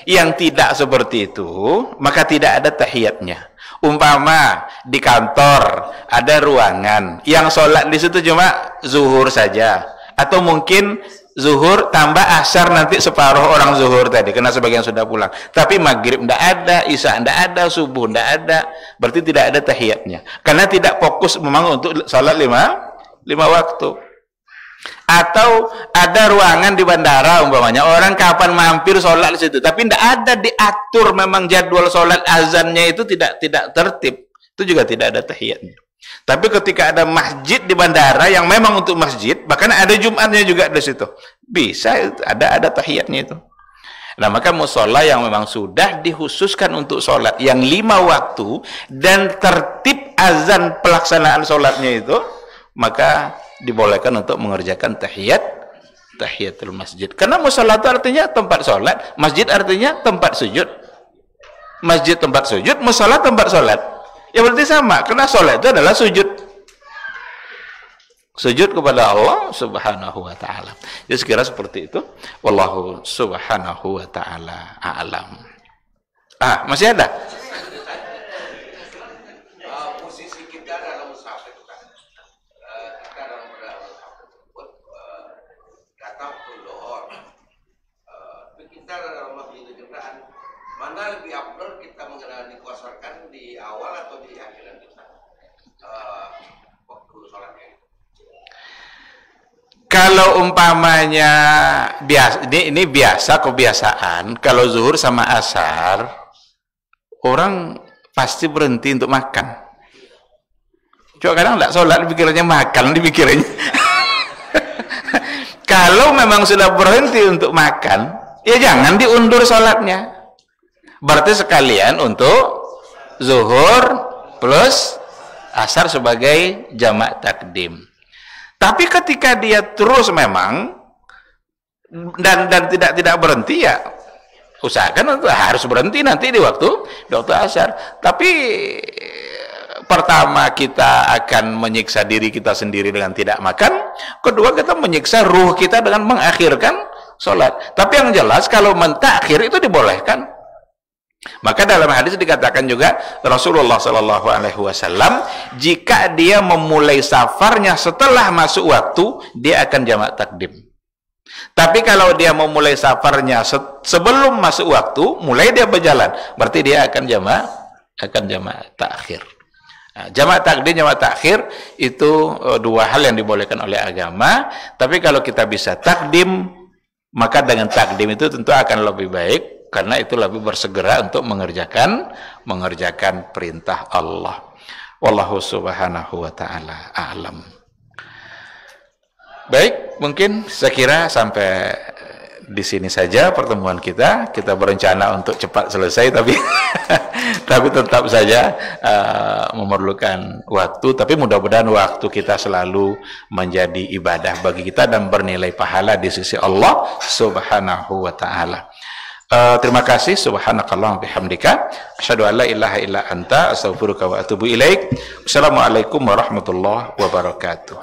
yang tidak seperti itu, maka tidak ada tahiyatnya. Umpama di kantor ada ruangan yang sholat di situ cuma zuhur saja, atau mungkin zuhur tambah asar, nanti separuh orang zuhur tadi karena sebagian sudah pulang, tapi maghrib tidak ada, isya tidak ada, subuh tidak ada, berarti tidak ada tahiyatnya karena tidak fokus memang untuk sholat 5 waktu. Atau ada ruangan di bandara umpamanya, orang kapan mampir sholat di situ, tapi tidak ada diatur memang jadwal sholat azannya itu tidak tertib, itu juga tidak ada tahiyatnya. Tapi ketika ada masjid di bandara yang memang untuk masjid, bahkan ada Jumatnya juga di situ, bisa ada tahiyatnya itu. Nah, maka musola yang memang sudah dikhususkan untuk sholat yang 5 waktu dan tertib azan pelaksanaan sholatnya itu, maka dibolehkan untuk mengerjakan tahiyatul masjid. Karena musola itu artinya tempat sholat, masjid artinya tempat sujud. Masjid tempat sujud, musola tempat sholat. Ya berarti sama, karena sholat itu adalah sujud. Sujud kepada Allah Subhanahu wa ta'ala. Jadi sekira seperti itu. Wallahu Subhanahu wa ta'ala a'lam. Masih ada? Posisi kita dalam mushaf itu kan, kita dalam mushaf tersebut kata dohor. Kita dalam masjid Jumat, mana lebih afdal kita mengenal dikuasarkan di awal atau di akhiran kita waktu sholatnya? Kalau umpamanya ini biasa kebiasaan, kalau zuhur sama asar orang pasti berhenti untuk makan. Cuma kadang tidak sholat dipikirannya makan, dipikirannya. Kalau memang sudah berhenti untuk makan, ya jangan diundur sholatnya. Berarti sekalian untuk zuhur plus asar sebagai jamak takdim. Tapi ketika dia terus memang dan tidak berhenti, ya usahakan untuk harus berhenti nanti di waktu asar. Tapi pertama kita akan menyiksa diri kita sendiri dengan tidak makan, kedua kita menyiksa ruh kita dengan mengakhirkan sholat. Tapi yang jelas kalau mentakhir itu dibolehkan. Maka dalam hadis dikatakan juga Rasulullah Shallallahu Alaihi Wasallam, jika dia memulai safarnya setelah masuk waktu, dia akan jamak takdim. Tapi kalau dia memulai safarnya sebelum masuk waktu, mulai dia berjalan, berarti dia akan jamak takhir. Nah, jamak takdim, jamak takhir itu dua hal yang dibolehkan oleh agama. Tapi kalau kita bisa takdim, maka dengan takdim itu tentu akan lebih baik. Karena itu lebih bersegera untuk mengerjakan perintah Allah. Wallahu Subhanahu wa ta'ala a'lam. Baik, mungkin saya kira sampai di sini saja pertemuan kita. Kita berencana untuk cepat selesai, tapi tapi tetap saja memerlukan waktu. Tapi mudah-mudahan waktu kita selalu menjadi ibadah bagi kita dan bernilai pahala di sisi Allah Subhanahu wa taala. Terima kasih. Subhanakallahumma bihamdika asyhadu an la ilaha illa anta astaghfiruka wa atubu ilaik. Wassalamualaikum warahmatullahi wabarakatuh.